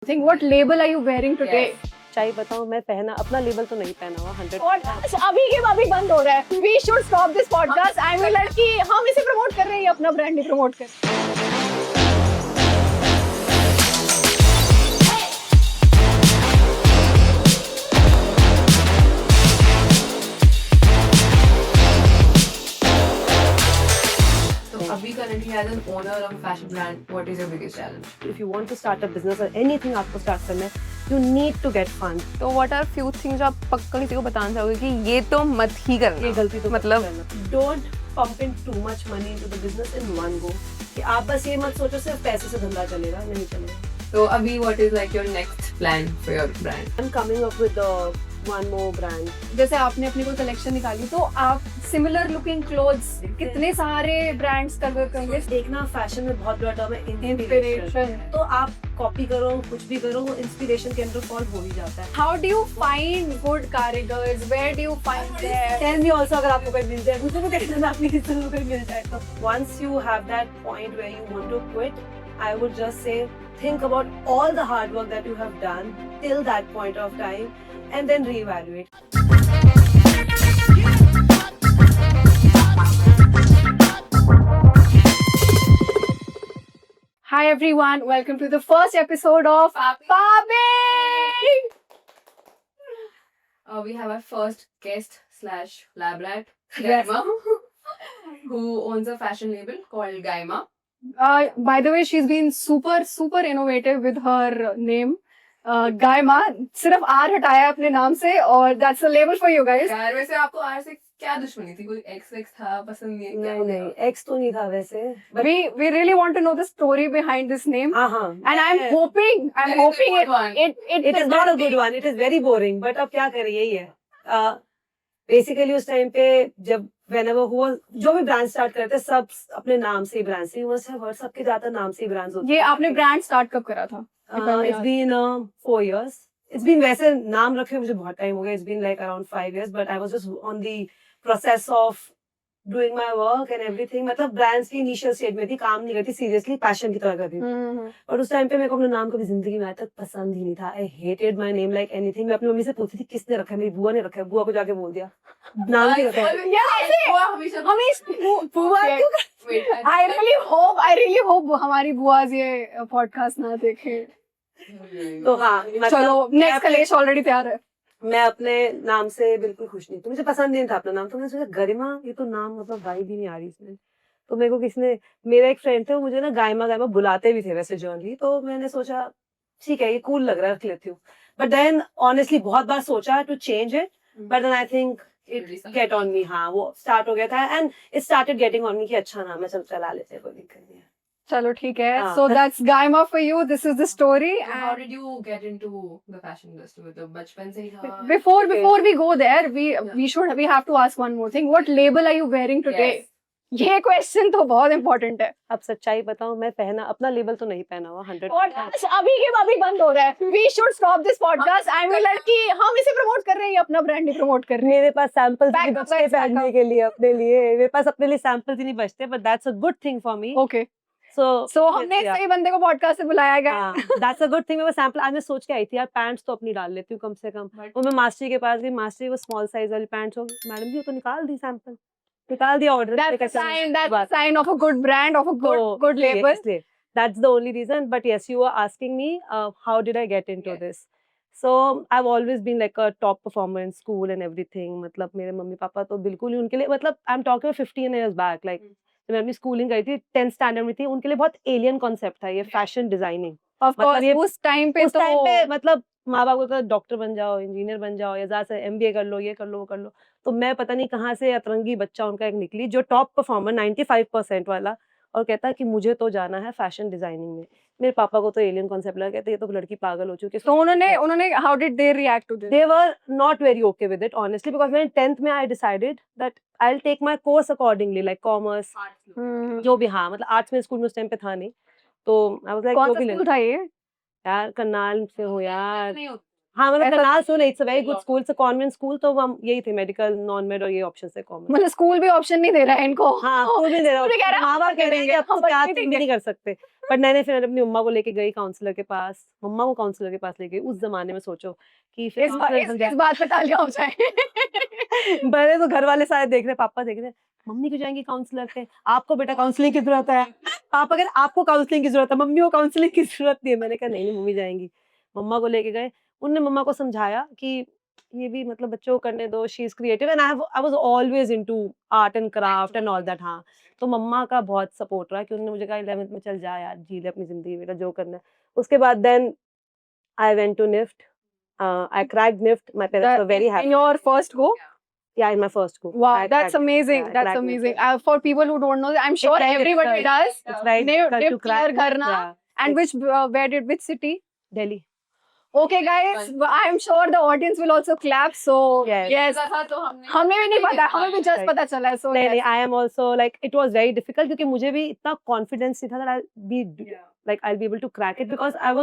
thing. What label are you wearing today? सच्चाई बताऊं, मैं पहना अपना लेबल तो नहीं पहना हुआ 100। और अभी के अभी बंद हो रहा है. We should stop this podcast. I mean लड़की हम इसे प्रमोट कर रहे हैं, ये अपना ब्रांड नहीं प्रमोट कर रहे. Abhi currently as an owner of a fashion brand, what is your biggest challenge? If you want to start a business or anything आपको start करना है, you need to get funds। तो what are few things जो आप पक्का किसी को बताना चाहोगे कि ये तो मत ही करना? ये गलती तो मतलब don't pump in too much money into the business in one go। कि आप बस ये मत सोचो सिर्फ पैसे से धंधा चलेगा, नहीं चलेगा। तो अभी what is like your next plan for your brand? I'm coming up with one more brand। जैसे आपने अपनी कोई कलेक्शन निकाली तो आप सिमिलर लुकिंग क्लोथ्स कितने सारे ब्रांड्स कवर करेंगे. देखना फैशन में बहुत बड़ा टर्म है इंस्पिरेशन. तो आप कॉपी करो, कुछ भी करो, वो इंस्पिरेशन के अंदर फॉल हो ही जाता है। How do you find good कारीगर्स, where do you find there? Tell me also, अगर आपको कोई मिल जाए, मुझे भी कहना ना, आपने किसी को कोई मिल जाए तो once you have that point where you want to quit, I would just say think about all the hard work that you have done till that point of time and then reevaluate. Hi everyone, welcome to the first episode of Pabbing. We have our first guest slash lab rat, Yes. Gaima, who owns a fashion label called Gaima. By the way, she's been super innovative with her name. Gaima, सिर्फ R हटाया अपने नाम से और that's the label for you guys. यार वैसे आपको are से क्या दुश्मनी थी? कोई एक्स था, पसंद नहीं है क्या? नहीं, एक्स तो नहीं था वैसे। We really want to know the story behind this name. हाँ। And I'm hoping It is not a good one. It is very boring. But अब क्या करें, यही है। बेसिकली उस टाइम पे जब whenever हुआ, जो भी ब्रांड स्टार्ट करते हैं सब अपने नाम से ही ब्रांड से, सबके ज्यादा नाम से ही ब्रांड्स होते हैं। ये आपने ब्रांड स्टार्ट कब करा था? It's been 4 years. It's been, वैसे नाम रखे मुझे बहुत टाइम हो गया। It's been like around 5 years, but I was just on the process of doing my work and everything। मतलब ब्रांड्स की इनिशियल स्टेज में थी, काम नहीं करती, सीरियसली पैशन की तरह करती थी। और उस टाइम पे मेरे को अपना नाम कभी जिंदगी में आज तक पसंद ही नहीं था। I hated my name like anything। मैं अपनी मम्मी से पूछती थी किसने रखा है, मेरी बुआ ने रखा है। बुआ को जाके बोल दिया नाम नहीं रखा है। I really hope हमारी बुआज ये पॉडकास्ट ना देखे। तो हाँ, चलो नेक्स्ट कलेश ऑलरेडी तैयार है। मैं अपने नाम से बिल्कुल खुश नहीं थी, मुझे पसंद नहीं था अपना नाम। तो मैंने सोचा गरिमा, ये तो नाम मतलब वाइब भी नहीं आ रही इसमें। तो मेरे को किसी ने, मेरा एक फ्रेंड थे, वो मुझे ना गायमा बुलाते भी थे वैसे जनरली। तो मैंने सोचा ठीक है, ये कूल लग रहा है, रख लेती हूँ। बट देन ऑनेस्टली बहुत बार सोचा to change it, but then I think it get on me. हाँ, वो स्टार्ट हो गया था and it started getting on me कि अच्छा नाम है, चल चला लेते हैं, कोई दिक्कत नहीं है। चलो ठीक है। So that's Gaima for you. This is the story. So how did you get into the fashion industry? मतलब बचपन से ही था? Before we go there, we have to ask one more thing. What label are you wearing today? Yes. ये question तो बहुत important है। अब सच्चाई बताऊं, मैं पहना अपना लेबल तो नहीं पहना हुआ 100। और अभी के अभी बंद हो रहा है। We should stop this podcast. I mean लड़की हम इसे प्रमोट कर रहे हैं, ये अपना ब्रांड नहीं प्रमोट कर रहे हैं। मेरे पास सैंपल्स Back नहीं up, बचते back up. पहनने के लिए, अपने लिए मेरे पास अपने लिए सैंपल्स ही नहीं बचते, but that's a good thing for me. Okay. So हमने सही बंदे को पॉडकास्ट से बुलाया गया। That's a good thing. मैं वो सैंपल आज मैं सोच के आई थी, यार पैंट्स तो अपनी डाल लेती हूँ कम से कम। वो मैं मास्टरी के पास गई, मास्टरी वो स्मॉल साइज वाली पैंट्स होगी, मैडम जी वो तो निकाल दी सैंपल, निकाल दिया order. That's a sign of a good brand, of a good label. That's the only reason. But yes, you were asking me how did I get into this? So I've always been like a top performer in school and everything। मतलब मेरे mummy papa तो बिल्कुल ही उनके लिए, मतलब I'm talking 15 years back, like जब मैं अपनी स्कूलिंग गई थी 10th स्टैंडर्ड में थी, उनके लिए बहुत एलियन कॉन्सेप्ट था ये फैशन डिजाइनिंग। Of course, उस टाइम पे मतलब माँ बाप को तो डॉक्टर बन जाओ, इंजीनियर बन जाओ, या ज्यादा से MBA कर लो, ये कर लो, वो कर लो। तो मैं पता नहीं कहाँ से अतरंगी बच्चा उनका एक निकली, जो टॉप परफॉर्मर 95% वाला, और कहता कि मुझे तो जाना है फैशन डिजाइनिंग में। मेरे पापा को तो एलियन कॉन्सेप्ट लगा, कहते ये तो लड़की पागल हो चुकी है। तो उन्होंने how did they react to this? They were not very okay with it honestly, because when 10th में I decided that I'll take my course accordingly, like commerce, जो भी, हाँ मतलब आर्ट्स में स्कूल में उस टाइम पे था नहीं, तो I was like कौन सा स्कूल था ये? यार करनाल से हो यार। हाँ मतलब करनाल से नहीं, it's a very good school, it's a convent school. तो हम यही थे, मेडिकल, नॉन मेड और ये ऑप्शन से कॉमर्स। मतलब स्कूल भी ऑप्शन नहीं दे रहा है इनको। हाँ स्कूल भी दे रहा मुझे कह रहा है, माँ बाप कह रहे हैं कि अब तो क्या तुम भी नहीं कर सकते। बट मैंने फिर अपनी मम्मा को लेके गई काउंसलर के पास, मम्मा को काउंसलर के पास ले गई। उस जमाने में सोचो कि फिर इस बात पे तालियां हो जाए। पहले तो घर वाले सारे देख रहे, पापा देख रहे, मम्मी क्यों जाएंगी काउंसलर पे, आपको बेटा काउंसलिंग की जरूरत है। पापा कह रहे आपको काउंसलिंग की जरूरत है, मम्मी को काउंसलिंग की जरूरत नहीं है। मैंने कहा नहीं मम्मी जाएंगी। मम्मा को लेके गए, उनने मम्मा को समझाया कि ये भी मतलब बच्चों को करने दो, she is creative and I was always into art and craft and all that. हाँ, तो मम्मा का बहुत सपोर्ट रहा कि उन्होंने मुझे कहा 11th में चल जा यार, जी ले अपनी जिंदगी, बेटा जो करना है। उसके बाद then I went to NIFT, I cracked NIFT, my parents were very In happy. your first go? Yeah, in my first go. Wow, I that's cracked it. amazing. Yeah, I That's cracked it. amazing. For people who don't know, I'm sure very everybody difficult. does. It's very Nif difficult to clear crack. karna. Yeah, And which city? Delhi. Okay, guys, I'm sure the audience will also clap. So yes, था तो हमने हमें भी नहीं पता, हमें भी just Right. पता चला है. So नहीं yes. नहीं, I am also like it was very difficult क्योंकि मुझे भी इतना confidence नहीं था that I'll be able to crack it because I'm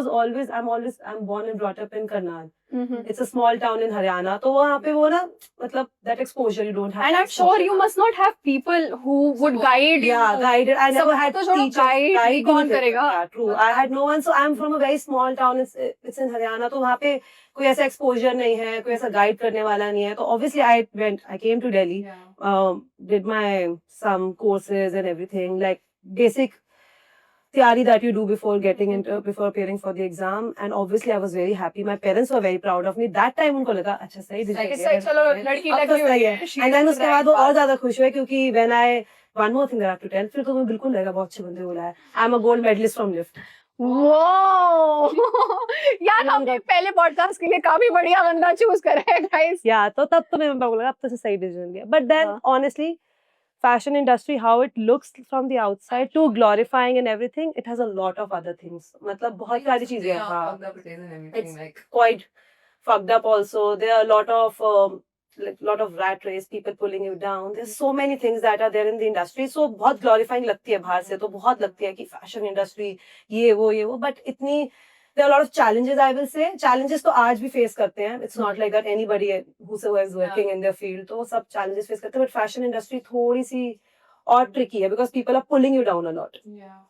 born and brought up in Karnal. Mhm. It's a small town in Haryana. तो वहाँ पे वो ना मतलब that exposure you don't have. And I'm sure you must not have people who would guide you. Yeah, guided. I never सब had तो छोड़ो, teachers. guide भी कौन नहीं थे। करेगा? Yeah, true. I had no one. So I'm from a very small town. It's in Haryana. तो वहाँ पे कोई ऐसा exposure नहीं है, कोई ऐसा guide करने वाला नहीं है. तो obviously I came to Delhi, did my some courses and everything, like basic theory that you do before appearing for the exam. And obviously I was very happy. My parents were very proud of me. That time उनको लगा अच्छा सही decision Like, लिया है, चलो लड़की अब तो लगी हुई सही है. है। She And is then the उसके right बाद वो path. और ज्यादा खुश हुए क्योंकि when I one more thing that I have to tell, फिर तो मैं बिल्कुल लगा बहुत अच्छे बंदे बोला है। I'm a gold medalist from LIFT. Wow! यार हमने पहले पॉडकास्ट के लिए काफी बढ़िया बंदा चूज करा है गाइस. Yeah, तो तब तो मेरे पापा को लगा अब तो सही decision लिया. But then हाँ. honestly, fashion industry, how it looks from the outside to glorifying and everything, it has a lot of other things. मतलब बहुत सारी चीजें हैं. हाँ. It's quite fucked up also. There are a lot of rat race, people pulling you down. There's so many things that are there in the industry. So बहुत glorifying लगती है बाहर से, तो बहुत लगती है कि fashion industry ये वो. But इतनी there are a lot of challenges, I will say. Challenges तो आज भी face करते हैं. It's not like that anybody whosoever is working in their field तो सब challenges face करते हैं. But fashion industry थोड़ी सी और tricky है because people are pulling you down a lot.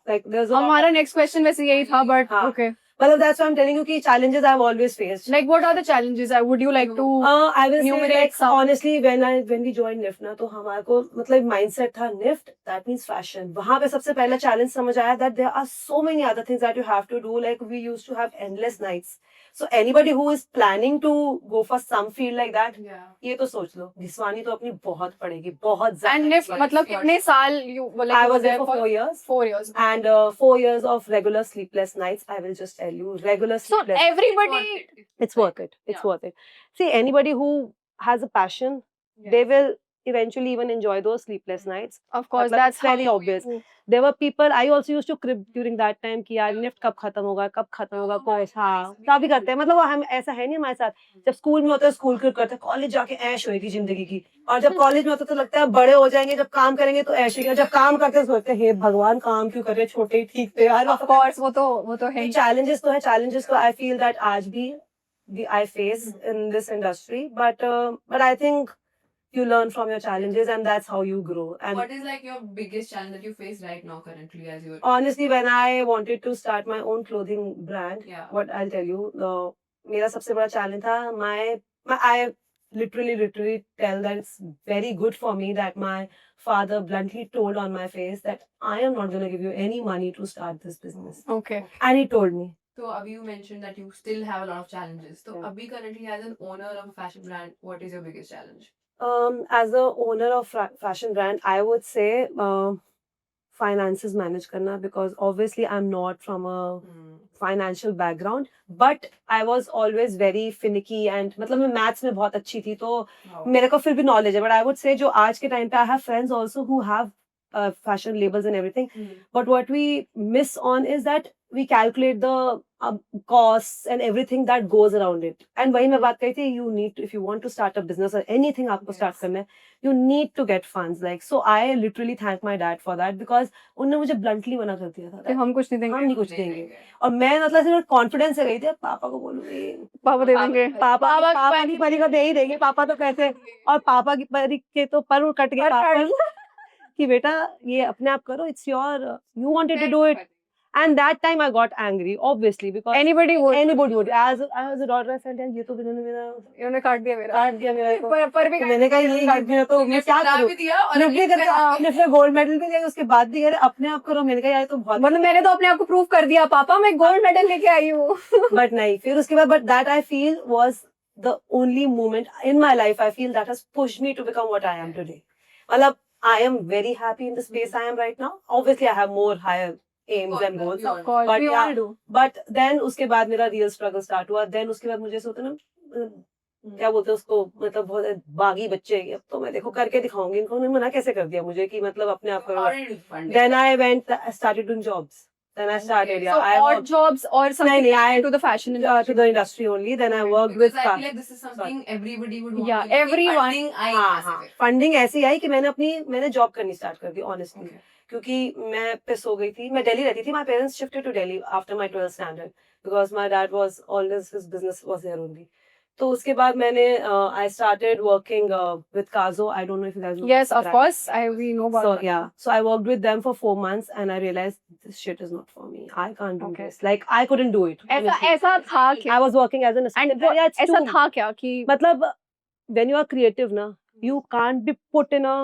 Like there's a हमारा next question वैसे यही था, but हाँ. okay. Well, that's why I'm telling you कि challenges I've always faced. Like what are the challenges? Would you like to I will say enumerate like some? honestly when we joined NIFT ना तो हमारे को मतलब mindset था NIFT that means fashion. वहाँ पे सबसे पहला challenge समझ आया that there are so many other things that you have to do. Like we used to have endless nights. So anybody who is planning to go for some field like that, ये तो सोच लो घिसवानी तो अपनी बहुत पड़ेगी, बहुत ज़्यादा. And NIFT मतलब कितने साल you like I you was were there for 4 years. 4 years. And 4 years of regular sleepless nights. I will just tell you, regular So sleepless. everybody, It's worth it. It's worth it. See, anybody who has a passion, they will eventually even enjoy those sleepless nights. of course, मतलब that's it's very how obvious. you- There were people, I also used to crib during that time कि यार NIFT कब खत्म होगा course. हाँ, तभी करते हैं. मतलब हम ऐसा है नहीं हमारे साथ. जब स्कूल में होते हैं स्कूल क्रिप करते हैं, कॉलेज जाके ऐश होएगी जिंदगी की. और जब कॉलेज में होते तो लगता है बड़े हो जाएंगे, जब काम करेंगे तो ऐश होगी. जब काम करते हैं तो सोचते हैं हे भगवान काम क्यों कर रहे हैं, छोटे ही ठीक थे यार. of course वो तो है ही. Challenges तो है, challenges तो I feel that आज भी I face in this industry, but I think you learn from your challenges and that's how you grow. And what is like your biggest challenge that you face right now currently as you honestly, when I wanted to start my own clothing brand, what I'll tell you, मेरा सबसे बड़ा challenge था I literally tell that it's very good for me that my father bluntly told on my face that I am not going to give you any money to start this business. Okay. And he told me. So abhi you mentioned that you still have a lot of challenges. So Yeah. abhi currently as an owner of a fashion brand, what is your biggest challenge? As a owner of fashion brand, I would say finances manage karna, because obviously I'm not from a financial background, but I was always very finicky and मतलब मैं maths में बहुत अच्छी थी, तो मेरे को फिर भी knowledge है. But I would say जो आज के time पे I have friends also who have fashion labels and everything, but what we miss on is that we calculate the costs and everything that goes around it. And वही मैं बात कही थी, you need to, if you want to start a business or anything आपको start करना है, you need to get funds. Like, so I literally thank my dad for that, because उन्होंने मुझे bluntly मना कर दिया था कि हम कुछ नहीं हम देंगे, नहीं कुछ देंगे. और मैं मतलब सिर्फ कॉन्फिडेंस से गई थी, पापा को बोलूंगी पापा दे देंगे, पापा की परी को दे ही देंगे, पापा तो कैसे. और पापा की परी के तो पर कट गए पापा कि बेटा ये अपने आप करो, it's your, you wanted to do it And that time I got angry, obviously, because Anybody would. anybody would. As a daughter, I felt, यार ये तो इन्होंने मेरा इन्होंने काट दिया मेरा. काट दिया मेरा को. पर भी तो मैंने कहा ये मेरा तो मैं क्या करा करूँ? भी दिया और लिफ्ट भी करके आपने फिर गोल्ड मेडल भी दिया, उसके बाद भी कह अपने आप करो. मैंने कहा यार ये तो बहुत. मतलब मैंने तो अपने आप को प्रूव कर दिया, पापा मैं गोल्ड मेडल लेके आई हूँ. But नहीं, फिर उसके बाद, but that I feel was the only moment in my life I feel that has pushed me to become what I am today. मतलब I am very happy in the space I am right now. Obviously I have more higher aims and goals. Of course, But we yeah, all do. But then उसके बाद मेरा real struggle start हुआ. Then उसके बाद मुझे सोचा ना, क्या बोलते हैं उसको, मतलब बहुत बागी बच्चे हैं, अब तो मैं देखो करके दिखाऊंगी इनको. उन्होंने मना कैसे कर दिया मुझे कि मतलब अपने आप करो. Then I went, I started doing jobs. Then I started, So I odd worked jobs or something नहीं, I- to the fashion to industry. the industry only. Then I worked Because with I feel like this is something everybody would want. Yeah, to do. everyone. Funding आई हाँ यहाँ हाँ से. Funding ऐसी आई कि मैंने job करनी start कर दी honestly. Okay. क्योंकि मैं पिस हो गई थी. मैं दिल्ली रहती थी. My parents shifted to Delhi after my 12th standard because my dad was always his business was there only. तो उसके बाद मैंने I started working with Kazo. I don't know if you guys Yes, of course. We know about So that. yeah, so I worked with them for 4 months and I realized this shit is not for me. I can't do Okay. this. Like I couldn't do it. ऐसा honestly. ऐसा था I क्या? was working as an assistant. And Yeah, it's ऐसा too- था क्या कि मतलब when you are creative na, you can't be put in a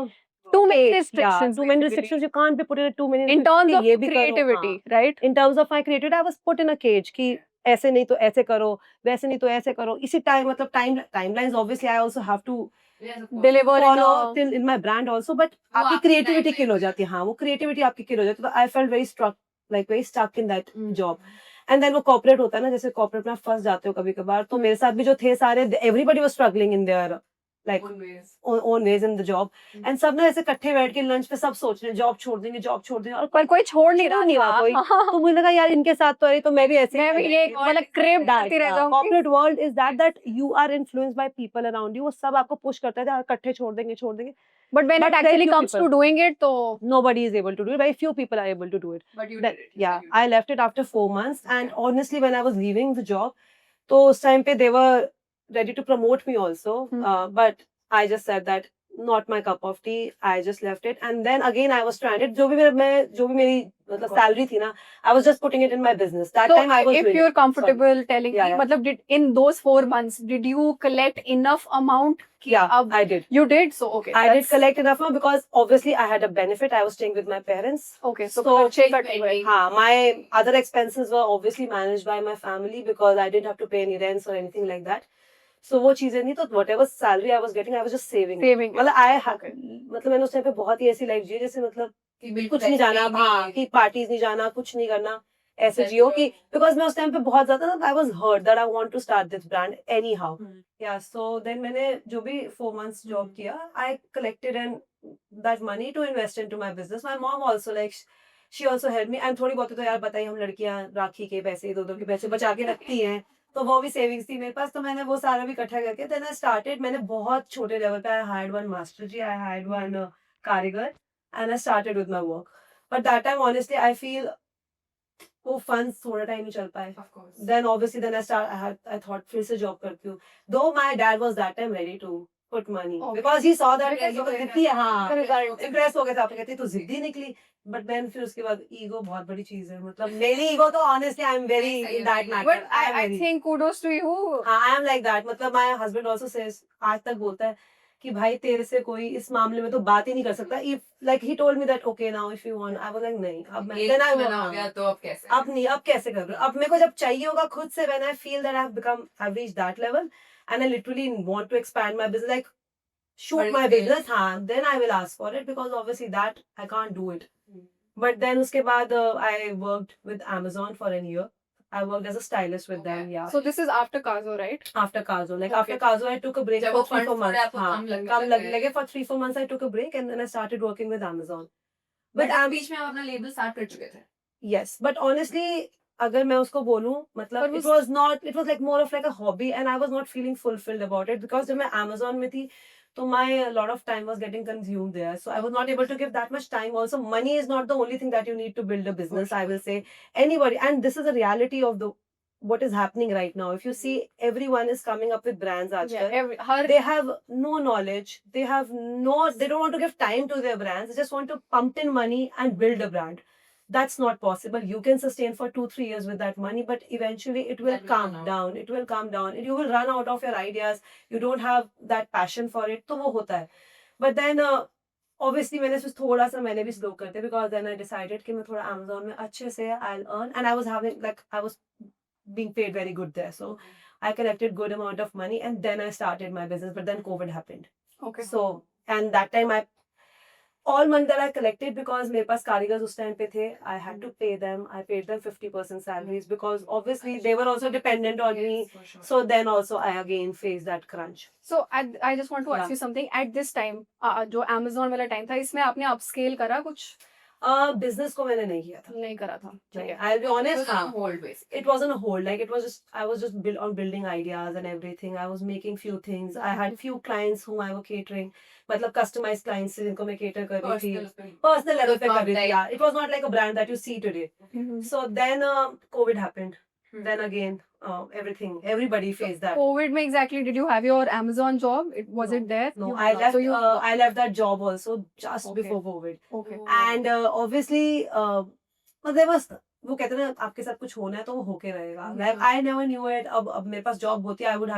too many cage. restrictions, too many basically. restrictions. You can't be put in a too many in terms of ये भी करो, creativity, हाँ. right? In terms of my creativity, I was put in a cage कि ऐसे नहीं तो ऐसे करो, वैसे नहीं तो ऐसे करो. इसी टाइम मतलब timelines obviously I also have to Yes, of course. Deliver in follow a till in my brand also, but वो आपकी आपकी creativity timeline kill हो जाती है. हाँ, वो creativity आपकी kill हो जाती है. तो I felt very stuck in that job. And then वो corporate होता है ना, जैसे corporate में आप फंस जाते हो कभी कभार. तो मेरे साथ भी जो थे सारे, everybody was struggling in their like Own ways. own ways in the job. And सब ना ऐसे इकट्ठे बैठ के लंच पे सब सोच रहे हैं जॉब छोड़ देंगे. और पर कोई छोड़ नहीं छोड़ नहीं रहा कोई. रहा. तो मुझे लगा यार इनके साथ तो है, तो मैं भी ऐसे मैं भी ये मतलब क्रेप डालती रह जाऊंगी. corporate world is that you are influenced by people around you. वो सब आपको पुश करते हैं इकट्ठे छोड़ देंगे. But when But it very actually few comes to people. doing it, तो Nobody is able to do it. Very few people are able to do it. But you That- did it. yeah, So you I left it after 4 months. And honestly, when I was leaving the job, तो उस time पे they were ready to promote me also. But I just said that not my cup of tea. I just left it. And then again I was stranded. जो भी मेरी मतलब salary थी ना, I was just putting it in my business. That so time I was if doing you're it. comfortable telling Yeah, me, yeah. मतलब in those 4 months did you collect enough amount कि Yeah, अब I did. you did? So okay, I did that's- collect enough now because obviously I had a benefit. I was staying with my parents. Okay, so So- खर्चे cut हुए. Spending. My other expenses were obviously managed by my family because I didn't have to pay any rents or anything like that. So वो चीजें नहीं, तो whatever salary I was getting, I was just saving. Saving. मतलब Okay. मतलब मैंने उस time पे बहुत ही ऐसी लाइफ जी जैसे मतलब कि बिल्कुल कुछ नहीं ऐसे जाना, ही हाँ, कि पार्टीज नहीं जाना, कुछ नहीं करना, ऐसे जियो कि because मैं उस टाइम पे बहुत ज्यादा ना, I was hurt that I want to start this brand anyhow. Yeah, so then मैंने जो भी 4 months job किया, I collected and that money to invest into my business. My mom also like she also helped me. And थोड़ी बहुत तो यार बताइए, हम लड़कियां राखी के पैसे इधर-उधर के पैसे बचा के रखती हैं, तो वो भी सेविंग्स थी मेरे पास, तो मैंने वो सारा भी इकट्ठा करके then I started. मैंने बहुत छोटे लेवल पे I hired one master ji, I hired one कारीगर and I started with my work. But that time honestly I feel वो funds थोड़ा टाइम ही चल पाए. Of course. Then obviously then I thought फिर से job करती हूँ. Though my dad was that time ready to put money Okay. because he saw that Because ये of तो the जिद्दी है, हाँ, Result. impress हो गए थे. आपने कहते तो जिद्दी निकली. But then फिर उसके बाद ego बहुत बड़ी चीज है. मतलब मेरी ego तो honestly I'm very in that matter. But I am I very. think kudos to you. हाँ, I am like that. मतलब my husband also says, आज तक बोलता है कि भाई तेरे से कोई इस मामले में तो बात ही नहीं कर सकता. If like he told me that okay now if you want, I was like नहीं, अब मैं एक then I महीना हो गया तो अब कैसे? अब नहीं, अब कैसे कर रहे हो? अब मेरे को जब चाहिए होगा खुद से, when I feel that I've reached that level and I literally want to expand my business, like shoot But my it's- business, हाँ, then I will ask for it because obviously that I can't do it. Hmm. But then उसके बाद I worked with Amazon for a year. I worked as a stylist with them, yeah. So this is after Kazo, right? After Kazo, like Okay. after Kazo, I took a break जब for वो 3-4 funds months. थोड़े आपको हाँ, कम लगने कम लगे। लगे for 3-4 months. I took a break and then I started working with Amazon. But But बीच में आप अपना लेबल स्टार्ट कर चुके थे. yes, but honestly, अगर मैं उसको बोलूं, मतलब पर it was not, it was like more of like a hobby and I was not feeling fulfilled about it because जब मैं Amazon में थी, तो my a lot of time was getting consumed there, so I was not able to give that much time. Also, money is not the only thing that you need to build a business. I will say anybody, and this is a reality of the what is happening right now. If you see, everyone is coming up with brands. Aajkal. Her They have no knowledge. They don't want to give time to their brands. They just want to pump in money and build a brand. that's not possible. You can sustain for 2-3 years with that money, but eventually it will That will calm run out. down. It will calm down, and you will run out of your ideas. You don't have that passion for it. तो वो होता है. But then obviously मैंने सोच थोड़ा सा मैंने भी स्लो करते because then I decided कि मैं थोड़ा Amazon में अच्छे से I'll earn, and I was having like I was being paid very good there, so I collected good amount of money, and then I started my business. But then COVID happened. Okay. So, and that time all money that I collected, because मेरे पास कारीगर्स उस time पे थे, I had to pay them. I paid them 50% salaries because obviously they were also dependent on me. Yes, for sure. So then also I again faced that crunch. So I just want to ask Yeah. you something. At this time, जो Amazon वाला time था, इसमें आपने upscale करा कुछ? Business को मैंने नहीं किया था. नहीं करा था. ठीक है. I'll be It was honest. on हाँ. hold basically. It wasn't a hold, like it was just I was just building ideas and everything. I was making few things. I had few clients whom I was catering, मतलब customized clients जिनको मैं cater कर रही थी. Personal level पे कर रही थी. Yeah, it was not like a brand that you see today. Mhm. So then COVID happened. Hmm. Then again everybody faced that. COVID में exactly did you have your Amazon job? Was No. it there? No, You- I left. So you, I left that job also just Okay. before COVID. okay. And obviously but there was, वो कहते हैं ना आपके साथ कुछ होना है तो वो होके रहेगा. Like I never knew it. अब मेरे पास job होती I would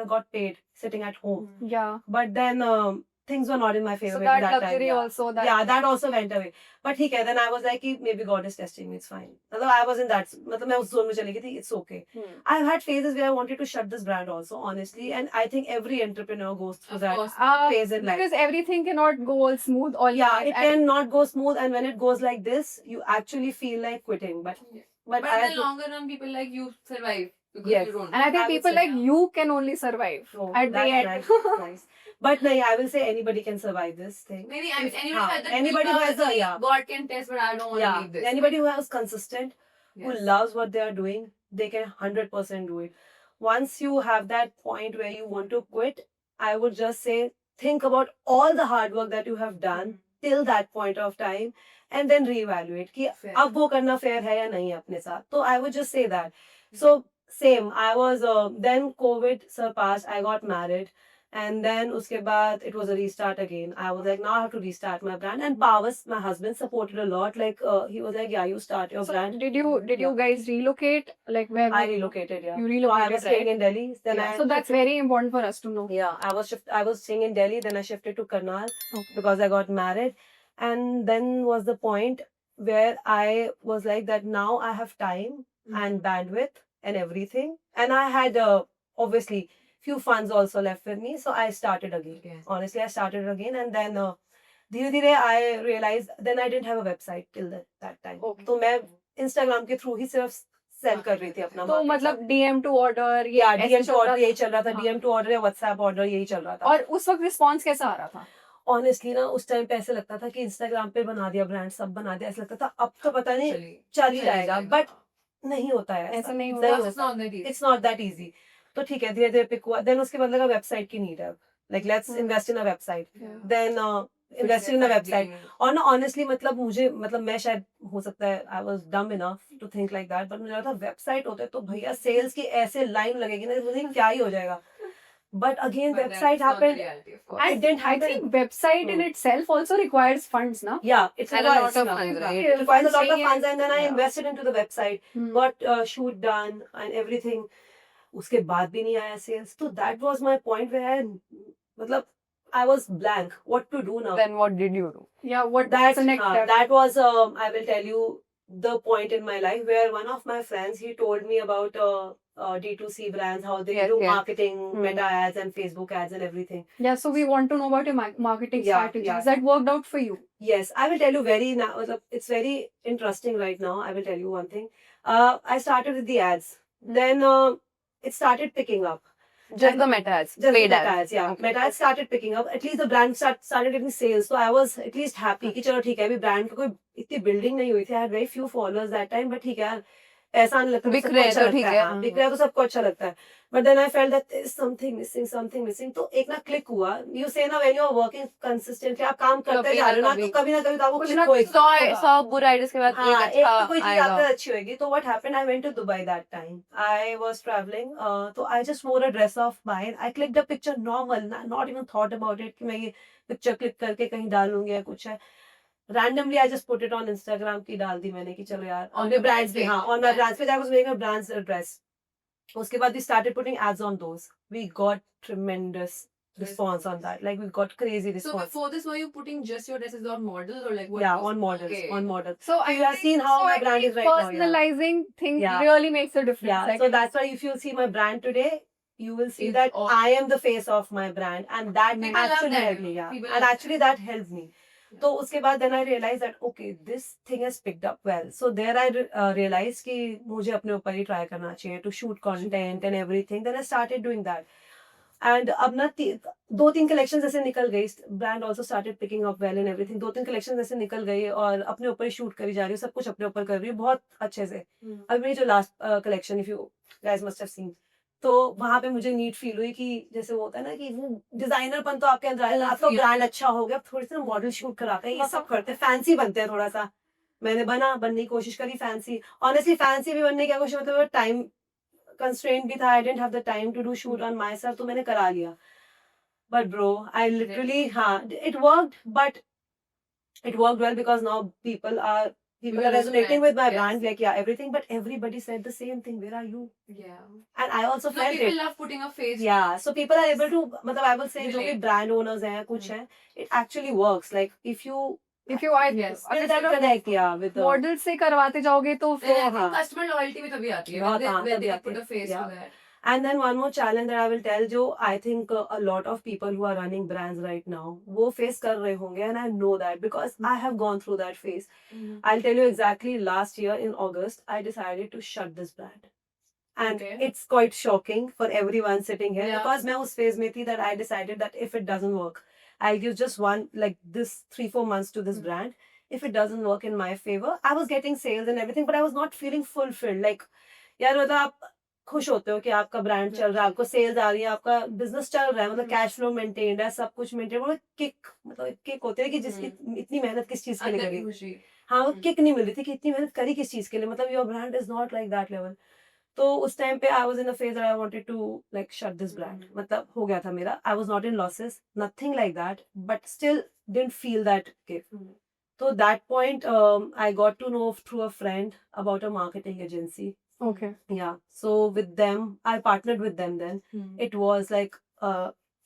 have got paid sitting at home. Yeah. But then things were not in my favor So at that that time. luxury Yeah. also. That Yeah, that also went away. But ठीक है, then I was like कि maybe God is testing me, it's fine. मतलब I was in that, मतलब मैं उस zone में चली गई थी, it's okay. Hmm. I've had phases where I wanted to shut this brand also, honestly, and I think every entrepreneur goes through Of that course. phase in life. Because everything cannot go all smooth all Yeah, life. it And cannot go smooth, and when it goes like this, you actually feel like quitting. But But I in have the to- longer run, people like you survive because Yes. you don't. And I think I would people say, like yeah. you can only survive Oh, at the that's end. nice, that's nice. But no, I will say anybody can survive this thing. Maybe I mean, If- anybody, हाँ, has that anybody who has a willpower, yeah, God can test, but I don't want to yeah, leave this. anybody who is consistent, who Yes. loves what they are doing, they can 100% do it. Once you have that point where you want to quit, I would just say think about all the hard work that you have done till that point of time, and then reevaluate कि Fair. अब वो करना fair है या नहीं अपने साथ. So I would just say that. So same, I was then COVID surpassed, I got married, and then उसके बाद it was a restart again. I was like, now I have to restart my brand, and Pavas, my husband, supported a lot. Like he was like, yeah, you start your So brand. did you guys relocate? Like where I relocated, yeah. You So I relocated, was staying right? in Delhi. Then Yeah. I So that's very important for us to know. yeah, I was staying in Delhi. Then I shifted to Karnal Okay. because I got married, and then was the point where I was like that. Now I have time and bandwidth and everything, and I had obviously few funds also left with me, so I started again. Okay. Honestly, I started again, and then धीरे धीरे I realized then I didn't have a website till that time. Okay. तो मैं Instagram के through ही सिर्फ cell कर रही थी अपना. तो market मतलब DM to order या ऐसे DM चल to रहा order यही चल रहा था. हाँ. DM to order या WhatsApp order यही चल रहा था. और उस वक्त रिस्पॉन्स कैसा आ रहा था? ऑनेस्टली ना उस टाइम पे ऐसे लगता था कि इंस्टाग्राम पे बना दिया ब्रांड, सब बना दिया, ऐसा लगता था अब तो पता नहीं चल ही जाएगा. बट नहीं होता है ऐसा नहीं It's होता. not that easy. It's not that easy. तो ठीक है, धीरे धीरे पिक हुआ. देन उसके बाद लगा वेबसाइट की नीड है, like let's invest in a website. Then invest in a website. और ना ऑनेस्टली मतलब मुझे मतलब मैं शायद हो सकता है I was dumb enough to think like that, but मुझे लगा था वेबसाइट होता है तो भैया सेल्स की ऐसे लाइन लगेगी ना, मुझे क्या ही हो जाएगा. But again But website that's not the happened. reality, of course. It And didn't I happen. think website in itself also requires funds, na? Yeah, it's And a lot of funds, right? It requires a lot of Saying funds, and then I yeah. invested into the website, Hmm. got shoot done and everything. उसके बाद भी नहीं आया sales. So that was my point where मतलब I was blank. What to do now? Then what did you do? Yeah, what's That's the next step? that was I will tell you the point in my life where one of my friends, he told me about D2C brands, how they Yes, do yes. marketing, Hmm. Meta ads and Facebook ads and everything. Yeah, so we want to know about your marketing Yeah, strategies yeah. that worked out for you. Yes, I will tell you very now. It's very interesting right now. I will tell you one thing. I started with the ads. Then it started picking up. Just the meta ads, Just paid the ads. Meta ads, yeah. Okay. Meta ads started picking up. At least the brand started getting sales. So I was at least happy कि चलो ठीक है, अभी brand का कोई इतनी building नहीं हुई थी. I had very few followers that time, but ठीक है यार, पैसा आने लगता है तो बिक सबको रहे अच्छा तो लगता ठीक है. है. हाँ, बिक रहा है तो सबको अच्छा लगता है. But then I felt that there is something missing. तो एक ना click हुआ. You say ना when you are working consistently, आप काम करते कभी जा रहे हो ना ना, तो कभी ना कभी तो आपको कुछ click ना होएगा. सौ बुरे आइडियाज के बाद हाँ, एक एक अच्छा तो कोई चीज आएगा. आपके अच्छी होगी. तो what happened, I went to Dubai that time. I was traveling. So I just wore a dress of mine. I clicked a picture normal, not even thought about it कि मैं ये picture click करके कहीं डालूंगी या कुछ है. randomly I just put it on Instagram की डाल दी मैंने कि चलो यार On अपने your brands brands भी हाँ page. on my brands page I was making a brands address. उसके बाद we started putting ads on those. We got tremendous response on that. Like we got crazy So response. before this, were you putting just your dresses on models or like what? Yeah, was- on models, Okay. on models. So you have seen how my brand is right now. Yeah. personalizing thing Yeah. really makes a difference. Yeah, I so guess. that's why if you see my brand today, you will see It's that all- I am the face of my brand, and that People love actually that. helped me. Yeah, People and love actually that helped me. So उसके बाद then I realized that okay, this thing has picked up well. So there I realized कि मुझे अपने ऊपर ही try करना चाहिए to shoot content and everything. Then I started doing that. And अब ना 2-3 collections ऐसे निकल गई. Brand also started picking up well and everything. 2-3 collections ऐसे निकल गई और अपने ऊपर ही shoot करी जा रही हूँ. सब कुछ अपने ऊपर कर रही हूँ बहुत अच्छे से. अभी मेरी जो last collection, if you guys must have seen, तो वहां पे मुझे नीट फील हुई कि जैसे वो होता है ना कि वो डिजाइनरपन तो आपके अंदर आएगा, आपका ब्रांड अच्छा हो गया, थोड़ी सी मॉडल शूट कराते हैं, ये सब करते हैं, फैंसी बनते हैं थोड़ा सा. मैंने बनने की कोशिश करी फैंसी. ऑनेस्टली फैंसी भी बनने की कोशिश, मतलब टाइम कंस्ट्रेंट भी था. I didn't have the time to do shoot on myself, तो मैंने करा लिया. बट ब्रो आई लिटरली हाँ it worked well because now people are resonating with my Yes. brand, like yeah, everything, but everybody said the same thing, where are you? Yeah. And I also No, felt people it. love putting a face. Yeah, so people are able to, मतलब I will say जो भी Relate. brand owners हैं कुछ हैं, it actually works. Like if you Yes. अगर build that चलो connect, yeah, with the model से करवाते जाओगे तो Then I फिर think हाँ. customer loyalty भी तभी आती है. बहुत, When they, हाँ, when तभी they आती put है. a face Yeah. to that. And then one more challenge that I will tell, जो I think a lot of people who are running brands right now वो face कर रहे होंगे, and I know that because I have gone through that phase. I'll tell you exactly, last year in August I decided to shut this brand. And Okay. it's quite shocking for everyone sitting here, Yeah. because मैं उस phase में थी that I decided that if it doesn't work, I'll give just one, like this 3-4 months to this brand. If it doesn't work in my favor, I was getting sales and everything, but I was not feeling fulfilled. Like यार मतलब आप खुश होते हो कि आपका brand चल रहा है, आपको सेल्स आ रही है, आपका बिजनेस चल रहा है, मतलब कैश फ्लो मेंटेन्ड है, सब कुछ मेंटेन, मतलब किक, मतलब किक होते है कि जिसकी इतनी मेहनत किस चीज के लिए अंदर की करी. खुशी. हाँ, वो किक नहीं मिल रही थी कि इतनी मेहनत करी किस चीज के लिए, मतलब your brand is not like that level. तो उस टाइम पे I was in a phase that I wanted to like shut this brand. मतलब हो गया था मेरा. I was not in losses, nothing like that, but still didn't feel that kick. तो that point I got to know through a friend about a marketing agency. Okay. Yeah, so with them, I partnered with them then. It was like a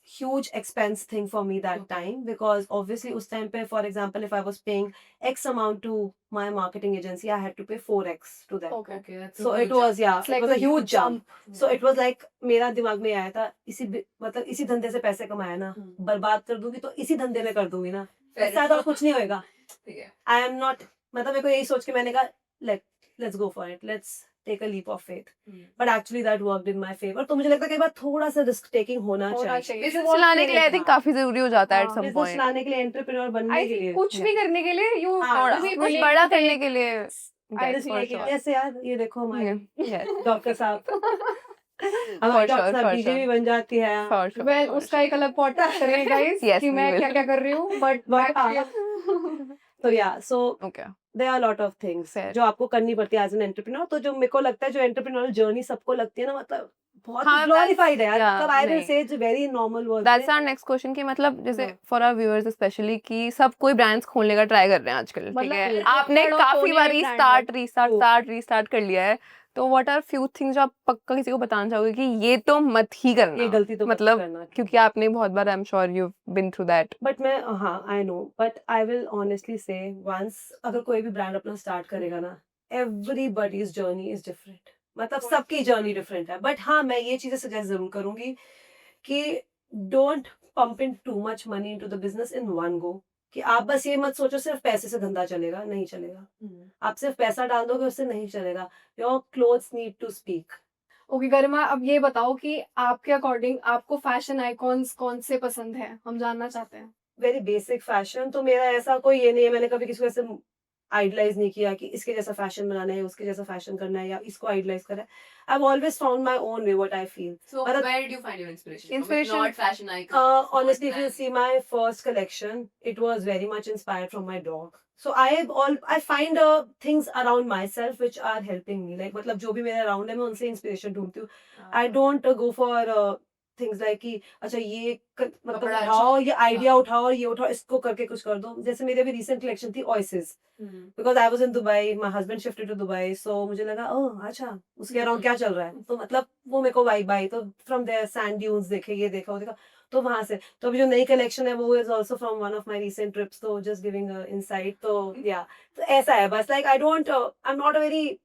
huge expense thing for me that time, because obviously us time pe, for example, if I was paying X amount to my marketing agency, I had to pay 4X to them. Okay. Okay, that's So a it good was, job. yeah, It's it like was a a huge jump. Yeah. So it was like मेरा दिमाग में आया था, मतलब इसी धंधे से पैसे कमाए ना, बर्बाद कर दूंगी तो इसी धंधे में कर दूंगी ना, Fair इससे ज्यादा कुछ नहीं होएगा. ठीक है. I am not, मतलब मेरे को यही सोच के मैंने कहा let's go for it, let's take a leap of faith. But actually that worked in my favor. तो मुझे लगता है कि बार थोड़ा सा रिस्क टेकिंग होना होना चाहिए. चाहिए. Business चलाने के लिए आई थिंक हाँ. काफी जरूरी हो जाता है एट सम बिजनेस पॉइंट. चलाने के लिए, एंटरप्रेन्योर बनने I के think लिए. कुछ भी करने के लिए you हाँ, थोड़ा will be कुछ willing बड़ा to करने take- के लिए I just like sure. ऐसे यार, ये देखो हमारे Yes. डॉक्टर साहब, For हमारे sure, डॉक्टर साहब for डीजे sure. भी बन जाती है. For sure, well for उसका एक अलग पॉडकास्ट करेंगे गाइस Yes, कि we मैं will. क्या क्या कर रही हूँ but तो yeah, so Okay. there are a lot of things Fair. जो आपको करनी पड़ती है एज एन एंटरप्रेन्योर. तो जो मेरे को लगता है जो एंटरप्रेन्योरल जर्नी सबको लगती है ना, मतलब बहुत हाँ, ग्लोरीफाइड है यार. yeah, मतलब आई विल नहीं. से it's very normal word. That's our next question कि मतलब जैसे हाँ. फॉर आवर व्यूअर्स स्पेशली कि सब कोई ब्रांड्स खोलने का ट्राई कर रहे हैं आजकल, ठीक मतलब है. ये आपने बड़ों काफी खोलने बारी brand स्टार्ट रीस्टार्ट कर लिया है, तो व्हाट आर फ्यू थिंग्स जो आप पक्का किसी को बताना चाहोगे कि ये तो मत ही करना, ये गलती तो मतलब करना. क्योंकि आपने बहुत बार I am sure you been through that. But मैं हाँ I know, but I will honestly say once अगर कोई भी ब्रांड अपना स्टार्ट करेगा ना, एवरीबॉडीज जर्नी इज डिफरेंट. मतलब सबकी जर्नी डिफरेंट है. बट हाँ मैं ये चीजें सजेस्ट जरूर करूंगी कि don't pump in too much money into the business in one go. कि आप बस ये मत सोचो सिर्फ पैसे से धंधा चलेगा, नहीं चलेगा. आप सिर्फ पैसा डाल दोगे उससे नहीं चलेगा. Your clothes need to speak. Okay Garima, अब ये बताओ कि आपके अकॉर्डिंग आपको फैशन आइकॉन्स कौन से पसंद हैं, हम जानना चाहते हैं. Very basic fashion. तो मेरा ऐसा कोई ये नहीं है, मैंने कभी किसी को ऐसे आइडलाइज नहीं किया कि इसके जैसा फैशन बनाना है, उसके जैसा फैशन करना है, या इसको आइडलाइज करना है. I have always found my own way what I feel. So But- where did you find your inspiration? Inspiration- From? It's not fashion icons. Honestly, if not you see my first collection, it was very much inspired from my dog. So I find things around myself which are helping me. Like मतलब जो भी मेरे around है मैं उनसे inspiration ढूंढती हूँ. I don't go for things like कि अच्छा ये मतलब कपड़ा अच्छा उठाओ, ये हाँ। आइडिया उठाओ और ये उठाओ, इसको करके कुछ कर दो। जैसे मेरी अभी रिसेंट कलेक्शन थी Oasis, because I was in Dubai, my husband shifted to Dubai, so मुझे लगा ओह अच्छा उसके अराउंड क्या चल रहा है, तो मतलब वो मेरे को वाइब आई, तो फ्रॉम देयर सैंड ड्यून्स देखे, ये देखा वो देखा, तो वहां से। तो अभी जो नई कलेक्शन है वो is also from one of my recent trips, तो जस्ट गिविंग इनसाइट। तो या तो ऐसा है बस, like I don't, I am not a very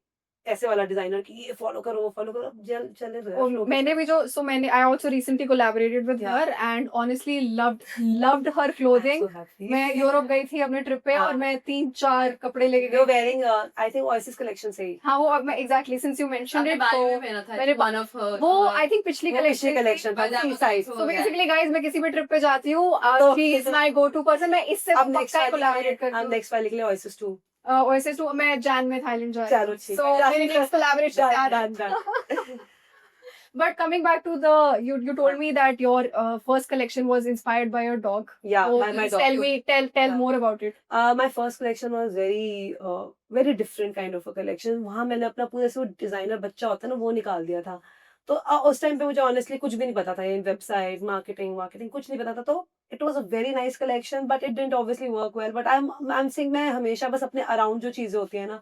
ऐसे वाला डिजाइनर कि ये फॉलो करो वो फॉलो करो, चलने दो यार और flow के मैंने साथ। भी जो मैंने I also recently collaborated with Yeah. Her and honestly loved her I'm clothing. so happy. मैं यूरोप गई थी अपने ट्रिप पे हाँ। और मैं 3-4 कपड़े लेके You're गई। wearing I think Oasis collection से ही। हाँ वो अब मैं एग्जैक्टली सिंस यू मेंशनड आपने इट, बाली तो में पहना था मैंने वन ऑफ वो आई थिंक पिछली वो पिछली कलेक्शन कलेक्शन था, पंजाब सी साइज। सो बेसिकली गाइस मैं किसी भी ट्रिप पे जाती हूँ, तो- she is my go to person, मैं इससे अब नेक्स्ट पक्का कोलैबोरेट करती अब हूँ। नेक्स्ट वाले के लिए Oasis 2। ओएसिस टू मैं जैन में थाईलैंड जा रही चलो हूँ, ठीक सो है। मेरी next collaboration Done, done. But coming back to you told me that your first collection was inspired by your dog. Yeah, So my please dog. tell Yeah. more about it. My first collection was very different kind of a collection. वहाँ मैंने अपना पूरा से वो designer बच्चा होता है ना वो निकाल दिया था। तो उस टाइम पे मुझे ऑनेस्टली कुछ भी नहीं पता था, ये वेबसाइट मार्केटिंग कुछ नहीं पता था। तो it was a very nice collection, but it didn't obviously work well. But I am saying मैं हमेशा बस अपने अराउंड जो चीजें होती है ना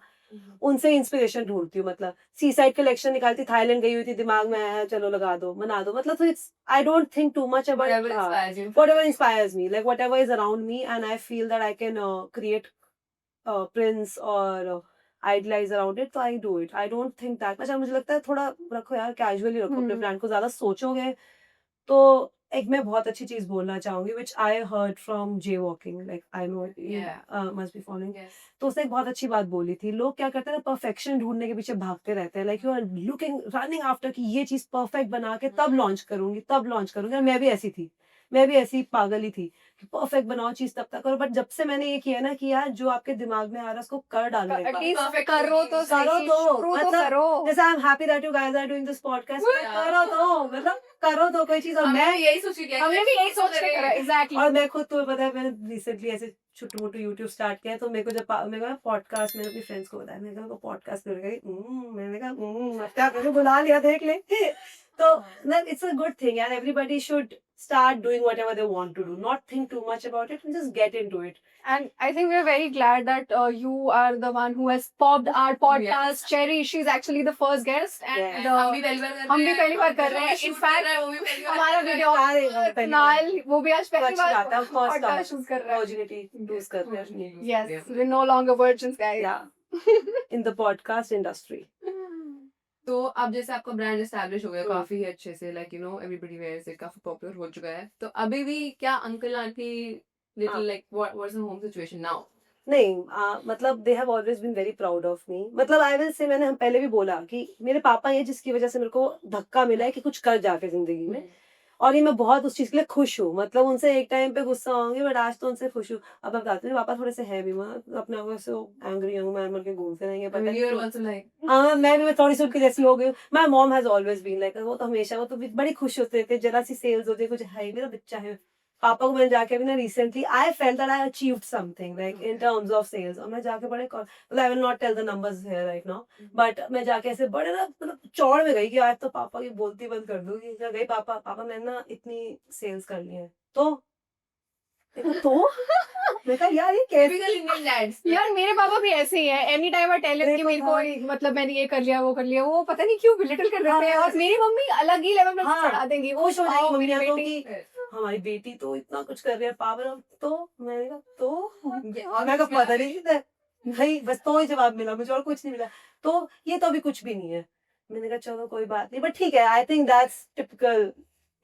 उनसे इंस्पिरेशन ढूंढती हूँ। मतलब सी साइड कलेक्शन निकालती, थाईलैंड गई हुई थी, दिमाग में आया चलो लगा दो बना दो, मतलब it's I don't think too much Whatever about inspires you. whatever inspires me, like whatever is around me, and I feel that I can create prints or idolize around it, तो I do it. I don't think that much. और मुझे लगता है थोड़ा रखो यार, casually रखो अपने ब्रांड को, ज्यादा सोचोगे तो एक मैं बहुत अच्छी चीज बोलना चाहूंगी which I heard from jaywalking, like I know you Yeah. must be following. Yes. तो उसने एक बहुत अच्छी बात बोली थी, लोग क्या करते हैं ना परफेक्शन ढूंढने के पीछे भागते रहते हैं, like you are looking running after कि ये चीज परफेक्ट बना के तब लॉन्च करूंगी और मैं भी ऐसी थी, मैं भी ऐसी पागल ही थी कि परफेक्ट बनाओ चीज तब तक करो। बट जब से मैंने ये किया ना कि यार जो आपके दिमाग में आ रहा है उसको कर डालो एक बार। At least Perfect करो तो करो सही, तो, शुरू तो मतलब करो। जैसे I am happy that you guys are doing this podcast, Yeah. करो तो, मतलब करो तो कोई चीज। और हमने मैं भी यही सोची कि हमने भी यही सोच के करा एग्जैक्टली। और मैं खुद तुम्हें पता है मैंने रिसेंटली ऐसे छोटू मोटू यूट्यूब स्टार्ट किया है, तो मेरे को जब मेरे को पॉडकास्ट, मैंने अपनी फ्रेंड्स को बताया, मैंने कहा पॉडकास्ट करेगा, मैंने कहा अब क्या करूं, बुला लिया देख ले। तो इट्स अ गुड थिंग यार, everybody should start doing whatever they want to do, not think too much about it and just get into it. And I think we're very glad that you are the one who has popped our podcast. Cherry, she's actually the first guest, and Yeah. हम भी पहली बार कर रहे हैं, हम भी पहली बार कर रहे हैं। shoot In fact, कर रहे हैं, वो भी पहली बार हमारा कर रहे हैं। वीडियो अरे, वो पहली नाल वो भी आज तो पहली अच्छी बात है, बार of course, podcast shoot कर रहा है। opportunity lose कर रहे हैं। Yes, we're no longer virgins, guys. Yeah, in the podcast industry. तो अब जैसे आपका ब्रांड एस्टैब्लिश हो गया हम्म। काफी अच्छे से, like you know everybody wears it, काफी पॉपुलर हो चुका है, तो अभी भी क्या अंकल आंटी हाँ। Little like what was the home situation now? नहीं मतलब they have always been very proud of me. मतलब आई विल से, मैंने हम पहले भी बोला कि मेरे पापा ये जिसकी वजह से मेरे को धक्का मिला है कि कुछ कर जाके जिंदगी में, और ये मैं बहुत उस चीज के लिए खुश हूँ। मतलब उनसे एक टाइम पे गुस्सा होंगी, बट आज तो उनसे खुश हूँ। अब मैं बताती हूँ, पापा थोड़े से है भी, मैं अपने आप से एंग्री हूँ, मार के घूमते रहेंगे, पता नहीं यू आर क्यों। आल्सो लाइक हाँ, मैं थोड़ी सी उनकी जैसी हो गई। My mom has always been like, वो तो हमेशा, वो तो बड़ी खुश होते थे, जरा सी सेल्स हो जाए, कुछ है मेरा बच्चा है। पापा को मैंने जाके भी ना recently I felt that I achieved something like in terms of sales, और मैं जाके बड़े, मतलब I will not tell the numbers here right now, but मैं जाके ऐसे बड़े ना, मतलब चौड़ में गई कि आज तो पापा की बोलती बंद कर दूंगी। क्या गई, पापा मैंने ना इतनी सेल्स कर ली है, तो मैं कहा यार ये कैसे। Typical Indian dads. यार मेरे पापा भी ऐसे ही है, एनी टाइम आई टेल कि देखो मेरे को हाँ। मतलब मैंने ये कर लिया वो कर लिया, वो पता नहीं क्यों बिलिटल कर देते हैं, हाँ। और मेरी मम्मी अलग ही लेवल पे हाँ। चढ़ा देंगी, वो खुश हो जाएगी वाओ, मेरी मम्मियाँ तो बेटी। कि हमारी बेटी तो इतना कुछ कर रही है, पापा तो मैंने कहा तो, और और मैं कहा पता नहीं, बस तो ही जवाब मिला मुझे, और कुछ नहीं मिला। तो ये तो अभी कुछ भी नहीं है। मैंने कहा चलो कोई बात नहीं, बट ठीक है, I think that's typical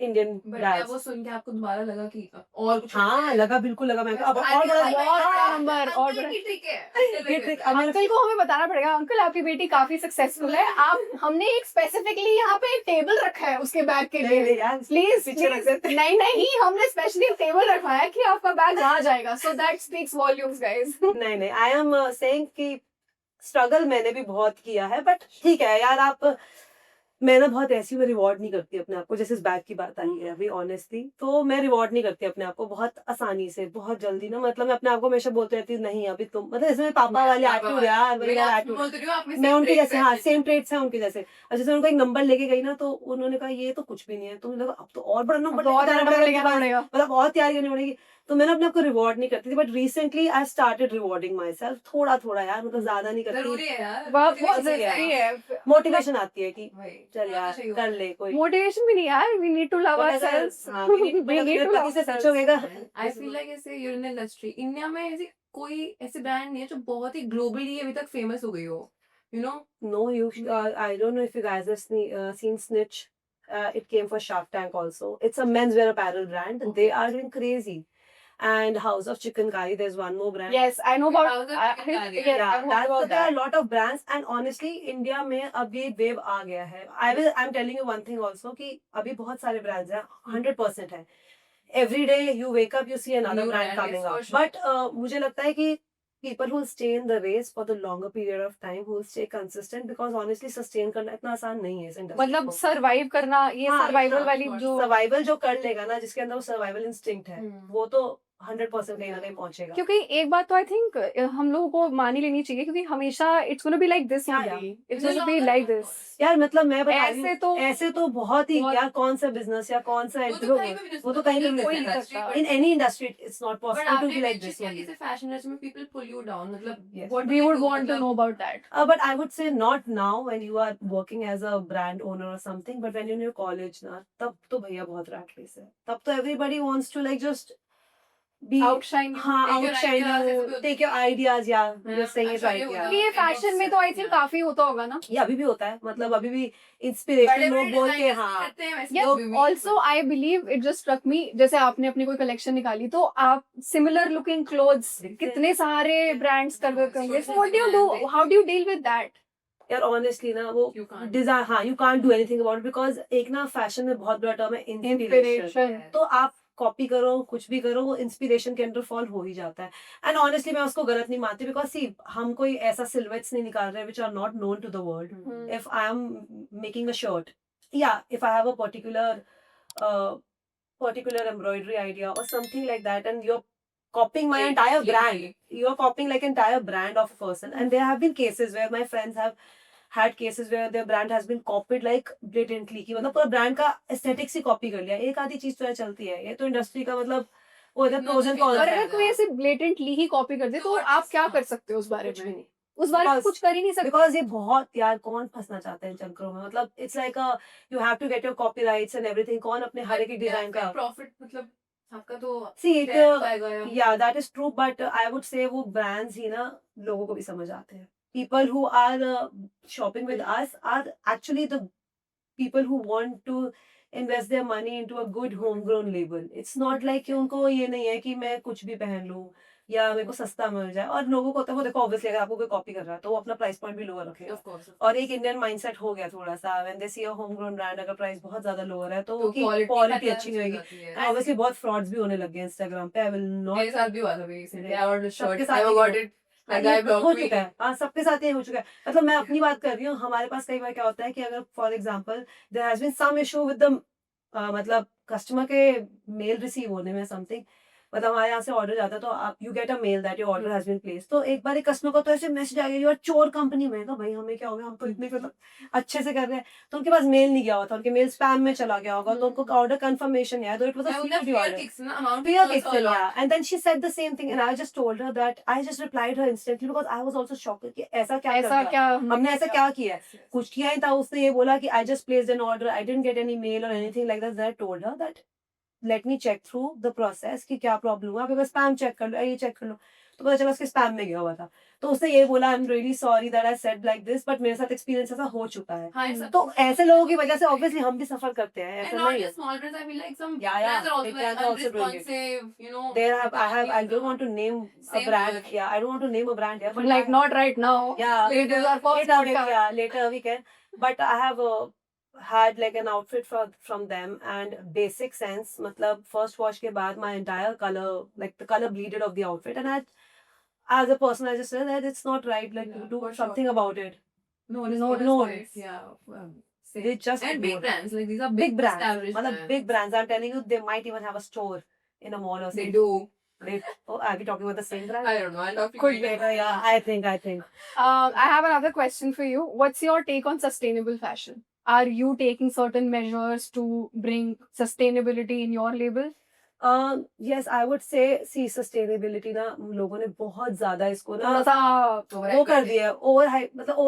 Indian but dads. वो सुन के आपको दोबारा लगा कि और कुछ हाँ लगा, बिल्कुल लगा। मैं कहा, अब और और बड़ा बड़ा नंबर, और बड़ा। ठीक है ये ट्रिक अब मैंने- अंकल को हमें बताना पड़ेगा, अंकल आपकी बेटी काफी सक्सेसफुल है, आप हमने एक स्पेसिफिकली यहाँ पे एक टेबल रखा है उसके बैग के नहीं, लिए, नहीं यार, प्लीज पीछे रख देते। नहीं हमने स्पेशली टेबल रखवाया है कि आपका बैग वहां जाएगा, so that speaks volumes guys. नहीं आई एम सेइंग कि स्ट्रगल मैंने भी बहुत किया है, बट ठीक है यार, आप मैं ना बहुत ऐसी मैं रिवॉर्ड नहीं करती अपने आप को, जैसे इस बैग की बात आई है अभी ऑनेस्टली, तो मैं रिवॉर्ड नहीं करती अपने आप को बहुत आसानी से, बहुत जल्दी ना, मतलब मैं अपने आप को हमेशा बोलती रहती हूँ नहीं अभी तुम, मतलब इसमें पापा वाले एटीट्यूड यार, वही मेरा आप एटीट्यूड, बोलते रही हो, आप में मैं same उनके traits जैसे, हैं हाँ जैसे। सेम ट्रेट्स हैं उनके जैसे। और जैसे उनको एक नंबर लेके गई ना, तो उन्होंने कहा ये तो कुछ भी नहीं है, तो मुझे लगा अब तो और बड़ा अब नंबर तो और लेके जाना नंबर पड़ेगा लेके उनके आना पास, पड़ेगा। मतलब और तैयारी करनी पड़ेगी। तो मैंने अपने आप को रिवॉर्ड नहीं करती थी, but recently I started rewarding my self, थोड़ा थोड़ा यार, मतलब ज्यादा नहीं करती, जरूरी है यार, बहुत motivation जरूरी है। जरूरी है। मोटिवेशन आती है कि वही, चल होना तो यार चाहिए कर होता है। ले कोई, मोटिवेशन भी नहीं यार, we need to love but अगर आवरसेल्व्स, हाँ वी बट नीड अगर टू पति लव से आवरसेल्व्स। पूछोगेगा, आई फील लाइक ऐसे यूर इन इंडस्ट्री, इंडिया में ऐसी कोई ऐसी ब्रांड नहीं है जो बहुत ही ग्लोबली अभी तक फेमस हो गई हो, you know. no, I don't know if you guys have seen Snitch. It came for Shark Tank also. It's a menswear apparel brand. Okay. They are doing crazy. And House of Chicken Curry, there's one more brand. Yes, I know about House of Chicken Curry. yes, Yeah, I know about there are that. a lot of brands, and honestly, India में अब ये wave आ गया है. I'm telling you one thing also कि अभी बहुत सारे brands हैं, 100% है. Every day you wake up, you see another New brand brand, coming yes, for out. sure. But मुझे लगता है कि people who stay in the race for the longer period of time, who stay consistent, because honestly sustain करना इतना आसान नहीं है इस industry मतलब को. सर्वाइव करना, ये हाँ, सर्वाइवल हाँ, वाली of जो, सर्वाइवल जो कर लेगा ना, जिसके अंदर वो सर्वाइवल इंस्टिंक्ट है, हम्म। वो तो 100% कहीं ना कहीं पहुंचेगा. क्योंकि एक बात तो आई थिंक हम लोगों को मान ही लेनी चाहिए, क्योंकि हमेशा it's gonna be like this Yeah, only, yeah. It's gonna be like this. यार मतलब मैं बता रही ऐसे हूँ, तो ऐसे तो बहुत ही बहुत- यार, कौन सा बिजनेस या कौन सा वो तो कहीं पे भी वो तो कहीं पे भी कोई नहीं नहीं सकता. सकता। In any industry, it's not but possible to आपने be like mention this किया only. कि फैशन इंडस्ट्री में पीपल पुल यू डाउन, मतलब Yes. what do we they would do? want to मतलब- know about that. But I would say not now when you are working as a brand owner or something, but when you're in your college ना, तब तो भैया बहुत rat race है. तब तो everybody wants to like just be Outshine you. हाँ, Take your outshine ideas, ऐसे भी you, होता take है your ideas, yeah, हाँ, you're saying it अच्छा, right, ये yeah. होता क्योंकि ये फैशन में तो आई थिंक काफी होता होगा ना। ये अभी भी होता है, मतलब अभी भी इंस्पिरेशन लोग बोल के, हाँ Yes, also I believe it just struck me, जैसे आपने अपनी कोई कलेक्शन निकाली तो आप सिमिलर लुकिंग क्लोथ्स कितने सारे ब्रांड्स कर देते होंगे, so what do you do, how do you deal with that? यार ऑनेस्टली ना वो You can't. डिजाइन, हाँ you can't do anything about, because एक ना फैशन में बहुत बड़ा टर्म है इंस्पिरेशन. Inspiration. तो आप कॉपी करो, कुछ भी करो, वो इंस्पिरेशन के अंडर फॉल हो ही जाता है. एंड ऑनेस्टली मैं उसको गलत नहीं मानती, बिकॉज सी हम कोई ऐसा सिल्हूएट्स नहीं निकाल रहे which are not known to the world. Hmm. If I am making a shirt, yeah, if I have a particular embroidery idea or something like that, and you're copying my entire brand, you're copying like entire brand of a person. And there have been cases where my friends have had cases where their brand has been copied like blatantly, कि मतलब पूरा brand का aesthetics ही copy कर लिया. एक आधी चीज तो है चलती है, ये तो इंडस्ट्री का मतलब वो इधर प्रोज एंड कॉन्स और है. अगर कोई ऐसे ब्लेटेंटली ही कॉपी कर दे तो आप क्या कर सकते हो उस बारे कुछ भी में? नहीं, उस बारे में Because- कुछ कर ही नहीं सकते। बिकॉज ये बहुत यार, कौन फंसना चाहता है इन चक्करों में, मतलब it's like you have to get your copyrights and everything. कौन अपने हर एक डिजाइन का प्रॉफिट, मतलब आपका तो सी share हो जाएगा या- या that is true, but I would say वो ब्रांड्स ही ना लोगों को भी समझ आते हैं. People who are shopping with us are actually the people who want to invest their money into a good home grown label. It's not like कि उनको ये नहीं है कि मैं कुछ भी पहन लूं या मेरे को सस्ता मिल जाए. और लोगों को होता है, वो देखो ऑब्वियसली अगर आपको कोई कॉपी कर रहा है तो वो अपना प्राइस पॉइंट भी लोअर रखेगा. Of course. और एक इंडियन माइंडसेट हो गया थोड़ा सा, when they see a home grown brand अगर प्राइस बहुत ज्यादा लोअर है तो तो उसकी quality क्वालिटी का अच्छी हो नहीं होगी. जाती है। ऑब्वियसली बहुत फ्रॉड्स भी होने लग गए इंस्टाग्राम पे. आई विल नॉट, मेरे साथ भी हुआ था recently. I ordered a shirt. सबके साथ I he got it. That guy हो blocked me. चुका है. हाँ, सबके साथ ये हो चुका है. मतलब मैं अपनी बात कर रही हूँ, हमारे पास कई बार क्या होता है कि अगर for example there has been some issue with the मतलब कस्टमर के मेल रिसीव होने में समथिंग, मतलब हमारे यहाँ से ऑर्डर जाता है तो आप you get a mail that your order has been placed. तो एक बार एक कस्टमर को तो ऐसे मैसेज आ गया, यू आर चोर कंपनी में. तो भाई हमें क्या हो गया, हम तो इतने मतलब अच्छे से कर रहे हैं. तो उनके पास मेल नहीं गया हुआ था, उनके मेल स्पैम में चला गया होगा, तो उनको ऑर्डर कंफर्मेशन है, तो it was a I would have COD fear order. kicks na, amount Fear also kicks a in, lot. yeah. And then she said the same thing, and I just told her that I just replied her instantly because I was also shocked कि ऐसा क्या कर ऐसा दिया? क्या हमने ऐसा क्या किया है? Yes, yes. कुछ किया ही था. उसने ये बोला कि I just placed an order, I didn't get any mail or anything like that. Then I told her that let me check through the process कि क्या प्रॉब्लम हुआ. आप एक बार स्पैम चेक कर लो, ये चेक कर लो. तो पता चला उसके स्पैम में गया हुआ था. तो उसने ये बोला, I am really sorry that I said like this, but मेरे साथ एक्सपीरियंस ऐसा हो चुका है. हाँ, ये सब- तो ऐसे लोगों की वजह से ऑब्वियसली हम भी सफर करते हैं, And ऐसा not नहीं है. just small brands. I feel like some Yeah, yeah. brands are also Big like brands are also doing it. unresponsive. You know. I don't want to name a Same brand. here. Yeah, I don't want to name a brand here, but like not right now. yeah, It is our first later, podcast. yeah, later we can. But I have had like an outfit from them, and basic sense, मतलब first wash के बाद my entire color, like the color bleeded of the outfit, and I, as a person, I just said that it's not right. Like Yeah, do for something about it. No No response. response. Yeah. से they just and big ignore. brands like these are Big brands, established मतलब brands. big brands. I'm telling you, they might even have a store in a mall or They something. do. Oh, are we talking about the same brand? I don't know. I love Could be. Yeah, I think. I have another question for you. What's your take on sustainable fashion? Are you taking certain measures to bring sustainability in your label? Yes, I would say, see, sustainability ना लोगों ने बहुत ज़्यादा इसको ना थोड़ा सा वो कर दिया है, ओवर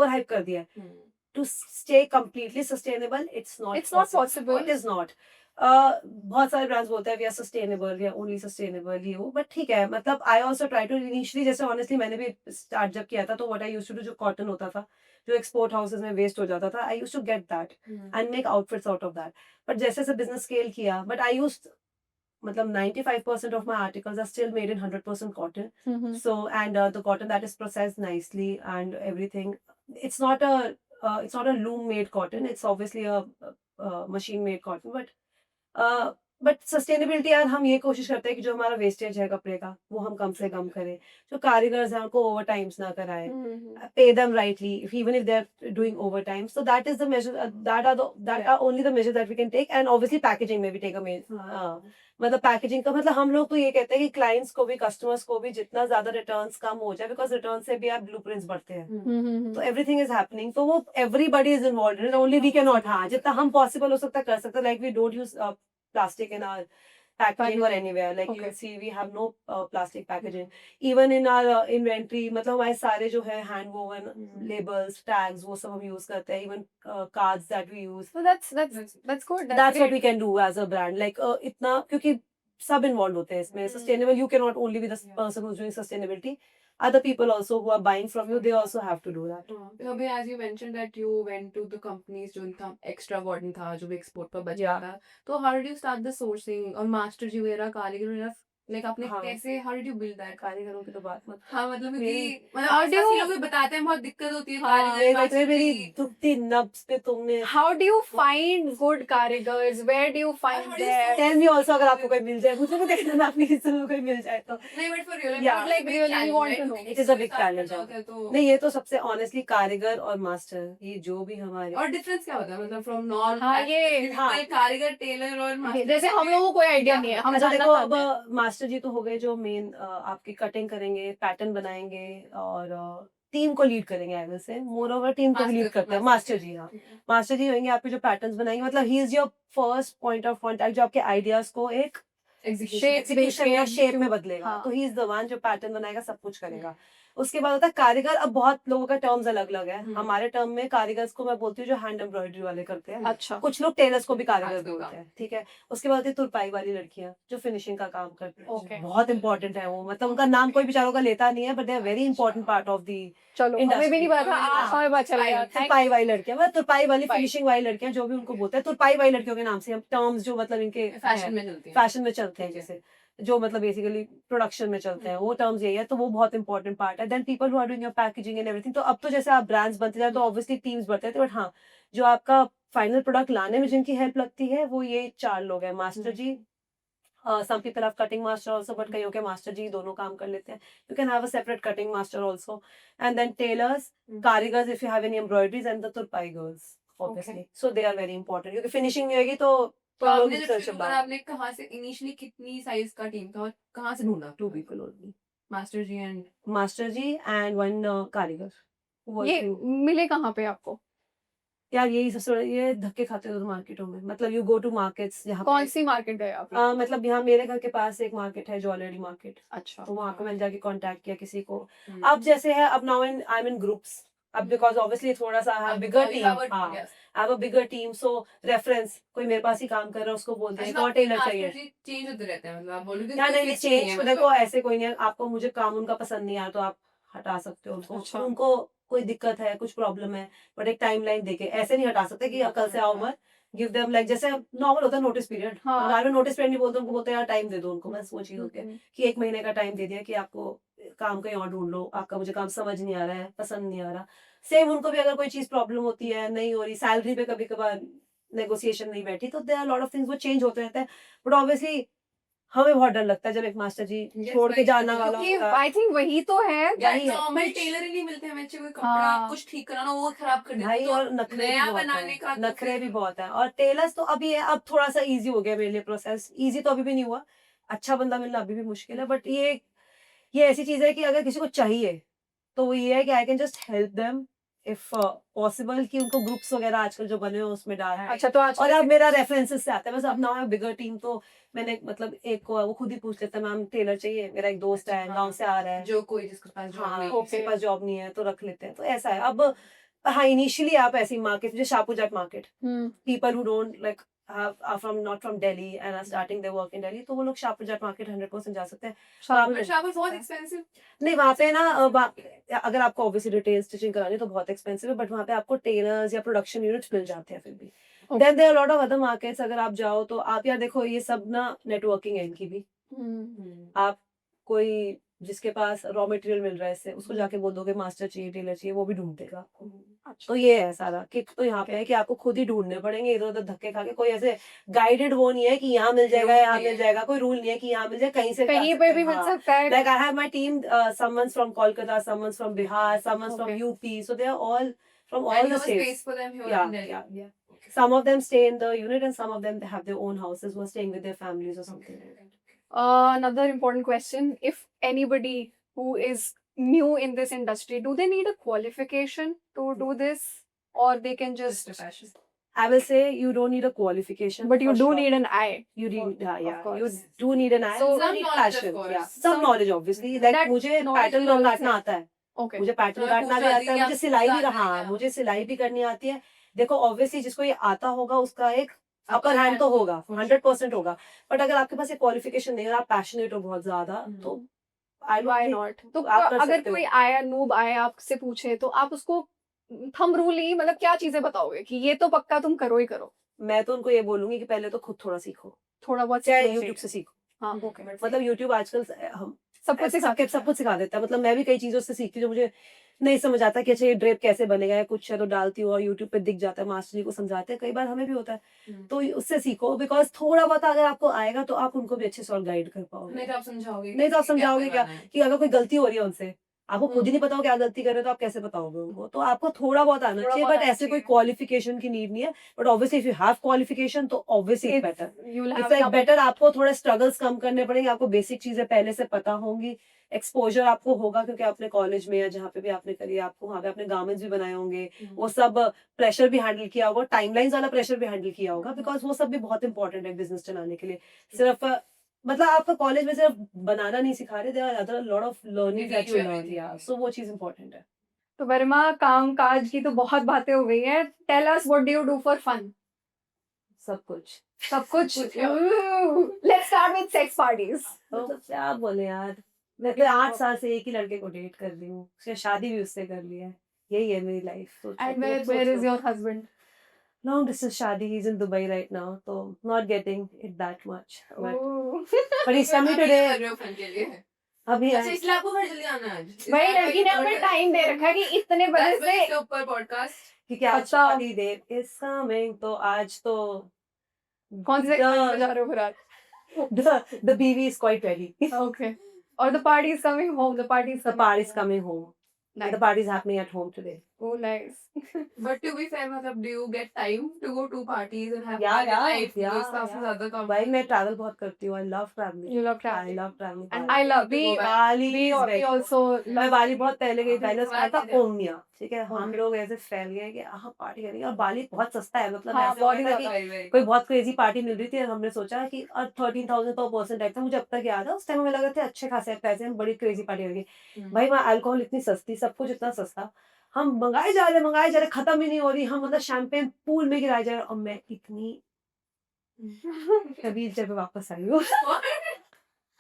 हाइप कर दिया है. Hmm. To stay completely sustainable, it's not possible. It is not. बहुत सारे ब्रांड्स बोलते हैं we are sustainable, we are only sustainable, ये वो, but ठीक है, मतलब I also try to initially, जैसे honestly मैंने भी स्टार्ट जब किया था तो what I used to do, जो कॉटन होता था, जो एक्सपोर्ट हाउसेज में वेस्ट हो जाता था, I used to get that and make outfits out of that. But जैसे जैसे बिजनेस स्केल किया, but I used, मतलब 95% of my articles are still made in 100% cotton. Mhm. So, and the cotton that is processed nicely and everything, it's not a loom made cotton, it's obviously a machine made cotton, but sustainability यार, हम ये कोशिश करते हैं कि जो हमारा wastage है कपड़े का वो हम कम से कम करें, जो कारीगर्स हैं उनको ओवर टाइम्स ना कराएं, Mhm. pay them rightly, even if they're doing overtime. So that is the measure, that are only the measures that we can take. And obviously packaging में भी take a मतलब पैकेजिंग का मतलब हम लोग तो ये कहते हैं कि क्लाइंट्स को भी, कस्टमर्स को भी जितना ज्यादा रिटर्न्स कम हो जाए, बिकॉज रिटर्न से भी आप ब्लूप्रिंट्स बढ़ते हैं. Mhm. तो एवरीथिंग इज हैपनिंग, तो वो everybody is involve in, only we can not, हाँ जितना हम पॉसिबल हो सकता है कर सकते हैं. Like we don't use plastic in our packaging or anywhere. Like you Okay. see, we have no plastic packaging. Even in our inventory, मतलब हमारे सारे जो है hand woven labels, tags, वो सब हम use करते हैं. Even cards that we use. So that's good. That's what great. we can do as a brand. Like इतना, क्योंकि सब involved होते हैं इसमें. Sustainable, you cannot only be the person who's doing sustainability. Other people also who are buying from you, they also have to do that. अभी as you mentioned that you went to the companies जो इनका extra cotton था जो भी export पर बचा Yeah. था, तो how did you start the sourcing और master जी वगैरह कारीगर वगैरह, like आपने हाँ. कैसे, how did you build that? कारीगरों की तो बात मत. हाँ मतलब मेरी- क्योंकि मतलब How do ऐसा you- लोग भी बताते हैं बहुत दिक्कत होती है हाँ, कारीगर master मेरी जी। दुखती नब्ज पे तुमने. How do you find good karigars? Where do you find How do you them? Tell me also, अगर आपको कोई मिल जाए, मुझे भी देखना ना प्लीज, कोई मिल जाए तो. नहीं but for real, Yeah. not like Really big challenge, want to right? know. क्योंकि It is a big start challenge, करना होता है तो नहीं, ये तो सबसे ऑनेस्टली कारीगर और मास्टर, ये जो भी हमारे, और डिफरेंस क्या होता है मतलब फ्रॉम नॉन हाँ, ये- हाँ. कारीगर टेलर और master जैसे हम लोगों को कोई आइडिया नहीं है, हम अच्छा जानना देखो, चाहते हैं. अब मास्टर जी तो हो गए जो मेन आपकी कटिंग करेंगे, पैटर्न बनाएंगे और टीम को लीड करेंगे. आगे से मोर ओवर टीम को भी लीड करते हैं मास्टर जी. हाँ, मास्टर जी होंगे आपके जो पैटर्न्स बनाएंगे, मतलब he is your first point of contact, जो आपके आइडियाज को एक एग्जीक्यूशन या शेप में बदलेगा. हाँ. तो ही इज द वन जो पैटर्न बनाएगा, सब कुछ करेगा. उसके बाद होता है कारीगर. अब बहुत लोगों का टर्म्स अलग अलग है. हमारे टर्म में कारीगर्स को मैं बोलती हूँ जो हैंड एम्ब्रॉयडरी वाले करते हैं. अच्छा. कुछ लोग टेलर्स को भी कारीगर आजकल बोलते का. हैं, ठीक है. उसके बाद होती है तुरपाई वाली लड़कियां जो फिनिशिंग का काम करती हैं. Okay. बहुत इंपॉर्टेंट है वो, मतलब उनका नाम कोई बेचारों का लेता नहीं है, but they are very important part of the. चलो, हमें भी नहीं पता था, Industry. आज हमें पता चला यार. Thank तुरपाई वाली लड़कियां, मतलब तुरपाई वाली तुरपाई. फिनिशिंग वाली लड़कियां, जो भी उनको बोलते हैं तुरपाई वाली लड़कियों के नाम से हम टर्म्स जो मतलब इनके फैशन में चलती है फैशन में चलते हैं, जैसे जो मतलब बेसिकली प्रोडक्शन में चलते हैं, वो टर्म्स यही है. तो वो बहुत इंपॉर्टेंट पार्ट है. Then people who are doing your packaging and everything. तो अब तो जैसे आप ब्रांड्स बनते जाए तो ऑब्वियसली टीम्स बढ़ते हैं, बट हाँ, जो आपका फाइनल प्रोडक्ट लाने में जिनकी हेल्प लगती है वो ये 4 लोग हैं. Master ji, some people have cutting master also, but कईयों के मास्टर जी दोनों काम कर लेते हैं. You can have a separate cutting master also. And then tailors, कारीगर्स if you have any embroideries, and the तुरपाई girls obviously. So they are very important, क्योंकि finishing नहीं होगी तो तो लोग आपने जब research शुरू about करा आपने कहाँ से इनिशियली कितनी साइज का टीम था और कहाँ से ढूंढा 2 people only. Master ji and master ji and 1 कारीगर. Who ये working. मिले कहाँ पे आपको? यार यही सबसे बड़ा, ये धक्के खाते हो मार्केटों में. मतलब यू गो टू मार्केट्स जहाँ कौन सी मार्केट गए आप? मतलब यहाँ मेरे घर के पास एक मार्केट है, ज्वेलरी मार्केट. अच्छा. तो वहाँ पे मैंने जाके कांटेक्ट किया किसी को. हम्म। अब जैसे है, अब now I am in groups. अब बिकॉज ऑब्वियसली थोड़ा सा आई बिगर टीम, हाँ, I have a bigger team. So reference, कोई मेरे पास ही काम कर रहा है उसको बोलते हैं और टेलर चाहिए. चेंज होते रहते हैं मतलब आप बोलोगे क्या नहीं, fix नहीं है, चेंज मतलब। देखो ऐसे कोई नहीं है. आपको मुझे काम उनका पसंद नहीं आया तो आप हटा सकते हो उनको. अच्छा. उनको कोई दिक्कत है, कुछ प्रॉब्लम है, बट एक टाइमलाइन देके ऐसे नहीं हटा सकते कि कल से आओ मत. गिव देम लाइक जैसे नॉर्मल होता है नोटिस पीरियड. हाँ. हमारे में नोटिस पीरियड नहीं बोलते, उनको बोलते हैं यार टाइम दे दो उनको. बस वो चीज होती है कि 1 महीने का टाइम दे दिया कि आपको काम कहीं और ढूंढ लो, आपका मुझे काम समझ नहीं आ रहा है, पसंद नहीं आ रहा. सेम उनको भी अगर कोई चीज प्रॉब्लम होती है, नहीं हो रही, सैलरी पे कभी कभार नेगोशिएशन नहीं बैठी, तो there are lot of things वो चेंज होते रहते हैं. बट ऑब्वियसली हमें बहुत डर लगता है जब एक मास्टर जी Yes, छोड़ के वही जाना तो, वाला क्योंकि होता है। आई थिंक वही तो है यार वही है। नॉर्मल टेलर ही नहीं मिलते हमें, अच्छे कोई कपड़ा हाँ। कुछ ठीक कराना वो खराब कर देते भाई तो और नखरे भी नया बहुत बनाने है, का तो नखरे फिर भी बहुत है। और टेलर्स तो अभी है, अब थोड़ा सा इजी हो गया मेरे लिए प्रोसेस, इजी तो अभी भी नहीं हुआ, अच्छा बंदा मिलना अभी भी मुश्किल है। बट ये ऐसी चीज है कि अगर किसी को चाहिए तो वो ये है कि I can just help them if possible, कि उनको ग्रुप्स वगैरह आजकल जो बने हो उसमें डाल। अच्छा तो आज और अब मेरा रेफरेंसेस से आता है, बस अब ना बिगर टीम तो मैंने मतलब एक को वो खुद ही पूछ लेता है, मैम टेलर चाहिए, मेरा एक दोस्त है गांव से आ रहा है, जो कोई जिसके पास जॉब हाँ नहीं okay. किसी के पास जॉब नहीं है तो रख लेते हैं, तो ऐसा है। अब हाँ इनिशियली आप ऐसी मार्केट जो Shahpur market, people who don't like are from not from Delhi and are starting their work in Delhi, तो वो लोग शाहपुर मार्केट 100% जा सकते हैं। बट शाहपुर बहुत एक्सपेंसिव नहीं वहाँ पे ना अगर आपको ऑब्वियसली रिटेल स्टिचिंग करानी है तो बहुत एक्सपेंसिव है, बट वहाँ पे आपको टेलर्स या प्रोडक्शन यूनिट्स मिल जाते हैं फिर भी। Then there lot of other markets, अगर आप जाओ तो आप यार देखो ये सब ना नेटवर्किंग है इनकी भी। आप कोई जिसके पास रॉ मटेरियल मिल रहा है इससे, उसको जाके बोल दोगे मास्टर चाहिए टेलर चाहिए, वो भी ढूंढ देगा आपको। तो ये है सारा किक तो यहाँ पे है कि आपको खुद ही ढूंढने पड़ेंगे इधर उधर धक्के खा के, कोई ऐसे गाइडेड वो नहीं है कि यहाँ मिल जाएगा Rule यहाँ नहीं मिल है। जाएगा, कोई रूल नहीं है कि यहाँ मिल जाए, कहीं से भी आ कहीं सकते पे हैं, भी मिल हाँ। सकता है। Like I have my team, someone's from Kolkata, someone's from Bihar, someone's from Okay. UP, so they are all from all and the you have a states. space for them here Yeah, in Delhi. yeah. Some of them stay in the unit and some of them have their own houses who are staying with their families or something like that. Another important question: if anybody who is new in this industry, do they need a qualification to do this, or they can Just just? a fashion. I will say you don't need a qualification. But you for do sure. need an eye. You need, yeah, Of yeah. You course. do need an eye. So- You Some need knowledge, of passion. course. Yeah. Some Some- knowledge obviously. Like That मुझे knowledge pattern will always काटना आता है, Okay. मुझे pattern तो मैं काटना पूछ भी रही आता थी है, कि मुझे आप सिलाई भी जान रहे हाँ हैं। मुझे सिलाई भी करनी आती है। देखो ऑब्वियसली जिसको ये आता होगा उसका एक अपर हैंड तो होगा, 100% होगा। बट अगर आपके पास ये क्वालिफिकेशन नहीं है, आप पैशनेट हो बहुत ज्यादा, तो आई Why not? तो आप कर अगर सकते हो। कोई आया नूब आया आपसे पूछे तो आप उसको थंब रूल ही मतलब क्या चीजें बताओगे कि ये तो पक्का तुम करो ही करो? मैं तो उनको ये बोलूंगी कि पहले तो खुद थोड़ा सीखो, थोड़ा बहुत चाहे सीखना यूट्यूब चाहिए। से सीखो। हाँ ओके। मतलब यूट्यूब आजकल हम सब कुछ सबके सब कुछ सिखा देता है। मतलब मैं भी कई चीजों से सीखती हूँ जो मुझे नहीं समझ आता कि अच्छा ये ड्रेप कैसे बनेगा, या कुछ है तो डालती हूँ और यूट्यूब पे दिख जाता है, मास्टर जी को समझाते हैं, कई बार हमें भी होता है, तो उससे सीखो। बिकॉज थोड़ा बहुत अगर आपको आएगा तो आप उनको भी अच्छे से और गाइड कर नहीं पाओगे। तो आप समझाओगे नहीं तो आप कि क्या समझाओगे क्या करवाना है। कि अगर कोई गलती हो रही है उनसे, आपको खुद ही नहीं पता हो क्या गलती कर रहे हो, तो आप कैसे बताओगे उनको? तो आपको थोड़ा बहुत आना थोड़ा चाहिए, बहुत बट आना ऐसे कोई चाहिए। क्वालिफिकेशन की नीड नहीं है। But obviously if you have qualification तो obviously it's better. You'll it's have like an better, आपको थोड़े स्ट्रगल्स कम करने पड़ेंगे, आपको बेसिक चीजें पहले से पता होंगी, एक्सपोजर आपको होगा क्योंकि आपने कॉलेज में या जहाँ पे भी आपने करी है, आपको वहाँ पे अपने गार्मेंट्स भी बनाए होंगे, वो सब प्रेशर भी हैंडल किया होगा, टाइमलाइंस वाला प्रेशर भी हैंडल किया होगा, बिकॉज वो सब भी बहुत इंपॉर्टेंट है बिजनेस चलाने के लिए। सिर्फ मतलब आपका कॉलेज में सिर्फ बनाना नहीं सिखा रहे, there are other lot of learning that you learn, या सो वो चीज इंपॉर्टेंट है। तो वर्मा काम काज की तो बहुत बातें हो गई हैं। Tell us what do you do for fun? सब कुछ सब कुछ। कुछ क्या? Let's start with sex parties. मतलब क्या बोले यार, मैं तो 8 साल से एक ही लड़के को डेट कर रही हूँ, उससे शादी भी उससे कर ली है, यही है मेरी life. And where is your husband? Long distance शादी, he is in Dubai right now, तो not getting it that much, but he told me अभी टुडे, कर रहे हो फन के लिए? अभी अच्छा इसलिए आपको घर जल्दी आना है आज? भाई लड़की ने हमें टाइम दे रखा है कि इतने बजे दस बजे से के ऊपर पॉडकास्ट। क्योंकि आज अच्छा। शादी डे इज कमिंग, तो आज तो कौन से टाइम पे जा रहे हो फिर आज? the BV is quite ready. Okay. Or the party is coming home. The party is The party is coming home. Nice. The party is happening at home today. Oh, nice. But to be fair, मतलब do you get time to go to parties and have Yeah, fun in yeah, life? yeah, दोस्त काफी yeah. ज्यादा कम भाई मैं travel बहुत करती हूँ, I love traveling. You love I traveling. love traveling. And I love we Bali we is very cool. also मैं love बाली बहुत पहले गई, पहले उसका था Bali ओमिया, ठीक है, हम लोग ऐसे फैल गए कि हाँ पार्टी करेंगे, और बाली बहुत सस्ता है, मतलब हाँ, ऐसे हो बहुत गया था ही कि Very, कोई बहुत क्रेजी पार्टी मिल रही थी, और हमने सोचा कि 13,000 पर पर्सन टाइप था, मुझे अब तक याद है, उस टाइम हमें लग रहे थे अच्छे खासे पैसे हैं, बड़ी क्रेजी पार्टी होगी। भाई वहाँ अल्कोहल इतनी सस्ती, सब कुछ इतना सस्ता, हम मंगाए जा रहे खत्म ही नहीं हो रही, हम मतलब शैंपेन पूल में गिराए जा रहे, और मैं इतनी व्हील चेयर पे वापस आई हूँ।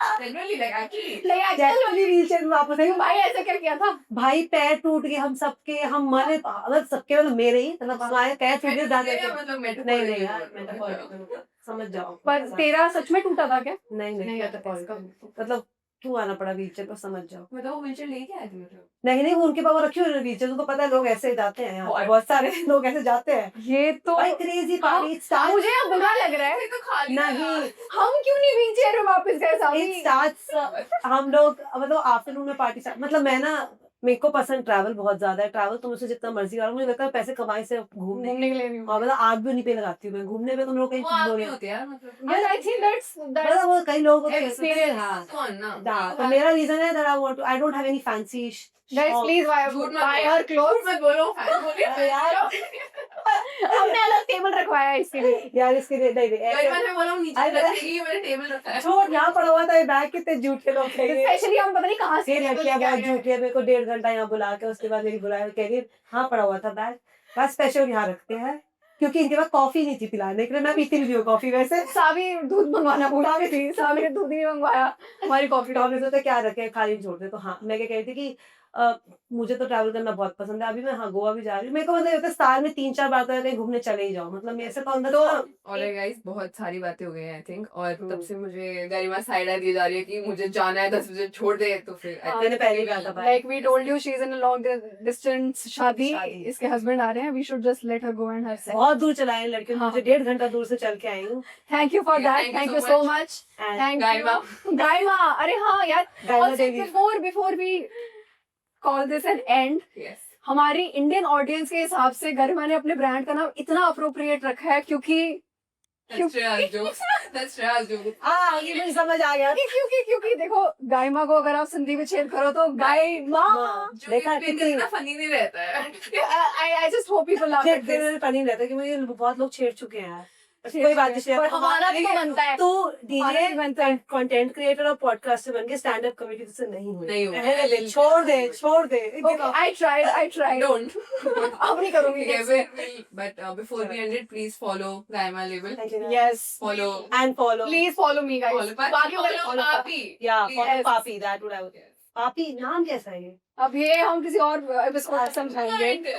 Generally, like actually. like actually wheel chair में वापस आई हूँ। भाई ऐसे कर क्या था? भाई पैर टूट गए हम सबके, हम मरे, मतलब सबके, मतलब मेरे ही, मतलब हमारे पैर टूट गए दादा के। मतलब नहीं नहीं यार, metaphorical, समझ जाओ। पर तेरा सच में टूटा था क्या? नहीं नहीं नहीं, metaphorical, मतलब क्यों आना पड़ा व्हीलचेयर पर, समझ जाओ। मतलब वो व्हीलचेयर लेके आए थे मतलब? नहीं नहीं, वो उनके पास वो रखी हुई व्हीलचेयर, उनको पता है लोग ऐसे ही जाते हैं, यहाँ पे बहुत सारे लोग ऐसे जाते हैं। ये तो भाई क्रेजी हाँ, पार्टी मुझे अब बुरा लग रहा है। ये तो खाली था। नहीं, हम क्यों नहीं व्हीलचेयर में वापस गए इट सामी? स्टार्ट्स हम लोग मतलब आफ्टरनून में पार्टी स्टार्ट, मतलब मैं ना, मेरे को पसंद ट्रैवल बहुत ज्यादा है, ट्रैवल तो मुझसे जितना मर्जी करो, मुझे लगता है पैसे कमाई से घूमने, घूमने के लिए नहीं और मतलब आग भी नहीं पे लगाती हूँ मैं घूमने में, तुम लोग कहीं वो आप बोल नहीं रहे हो। होते यार मतलब। Yes, I think that's मतलब वो कई लोग होते हैं experience. हाँ कौन ना? हाँ, तो मेरा रीजन है that I want to, I don't have any fancy guys please झूठ मत buy बोलो। her clothes. झूठ मत बोलो, फैन बोलिए। अरे यार। हमने अलग टेबल रखवाया है इसके लिए। यार इसके लिए नहीं नहीं कई बार ऐसे मैं बोला हूँ नीचे अरे, रखेगी, मैंने टेबल रखा है। छोड़, यहाँ पड़ा हुआ था ये बैग, कितने झूठे लोग थे ये। स्पेशली हम पता नहीं कहाँ से ये टेबल लड़कियां लेके आए बहुत हैं। झूठी है, मेरे को 1.5 घंटा यहाँ बुला के उसके बाद मेरी बुलाया, कह रही हाँ पड़ा हुआ था बैग, बस स्पेशल यहाँ रखते हैं, क्योंकि इनके पास कॉफी नहीं थी पिलाने के लिए, मैं पीती नहीं हूँ कॉफी वैसे। सावी दूध मंगवाना भूला भी थी, सावी ने दूध ही नहीं मंगवाया हमारी कॉफी तो टॉप हमने सोचा क्या रखे खाली छोड़ दे, तो हाँ मैं क्या कह रही थी कि मुझे तो ट्रैवल करना बहुत पसंद है, अभी मैं हाँ गोवा भी जा रही हूँ, मेरे को मतलब ये होता है साल में 3-4 बार तो कहीं घूमने चले ही जाओ, मतलब मेरे से तो अंदर और गाइस बहुत सारी बातें हो गई हैं आई थिंक, और तब हम्म। से मुझे गरिमा साइड आई दी जा रही है कि मुझे जाना है 10 बजे, छोड़ दे, तो फिर I हाँ, think मैंने पहले ही we कहा will- था भाई। like we told you she's in a long distance शादी, शादी। इसके हस्बैंड आ रहे हैं, we should just let her go and have sex. बहुत दूर चलाए लड़के, हाँ। मुझे 1.5 घंटा दूर से चल के आई हूँ। Thank you for Yeah, that, thank you thank you so so much, And thank गायमा। you. गायमा, अरे हाँ यार, गायमा also Devi. before we call this an end, Yes. हमारी इंडियन ऑडियंस के हिसाब से गरिमा ने अपने ब्रांड का नाम इतना अप्रोप्रिएट रखा है क्योंकि That's Shreya's jokes. That's Shreya's jokes. हाँ ये मुझे समझ आ गया। क्योंकि देखो गायमा को अगर आप संधि में छेद करो तो गायमा, जो देखा कि कितनी इतना फनी नहीं रहता है। I just hope people laugh at this. Funny रहता है कि मुझे बहुत लोग छेड़ चुके हैं यार, कोई बात नहीं, पर हमारा भी तो बनता है। तो हमारा भी बनता है। डीजे कंटेंट क्रिएटर और पॉडकास्ट से बन के स्टैंड अप कमेडी से नहीं हुए, नहीं हुए। रहने दे, छोड़ दे Okay, I tried. Don't. अब नहीं करूंगी Okay, कैसे? but before we end it, please follow Gaima label. Yes. Follow. and follow Please follow me guys. Follow. But बाकी follow follow Papi. yeah Please. follow Yes. पापी, that would I would, पापी नाम कैसा है ये? अब ये हम किसी और एपिसोड में समझाएंगे।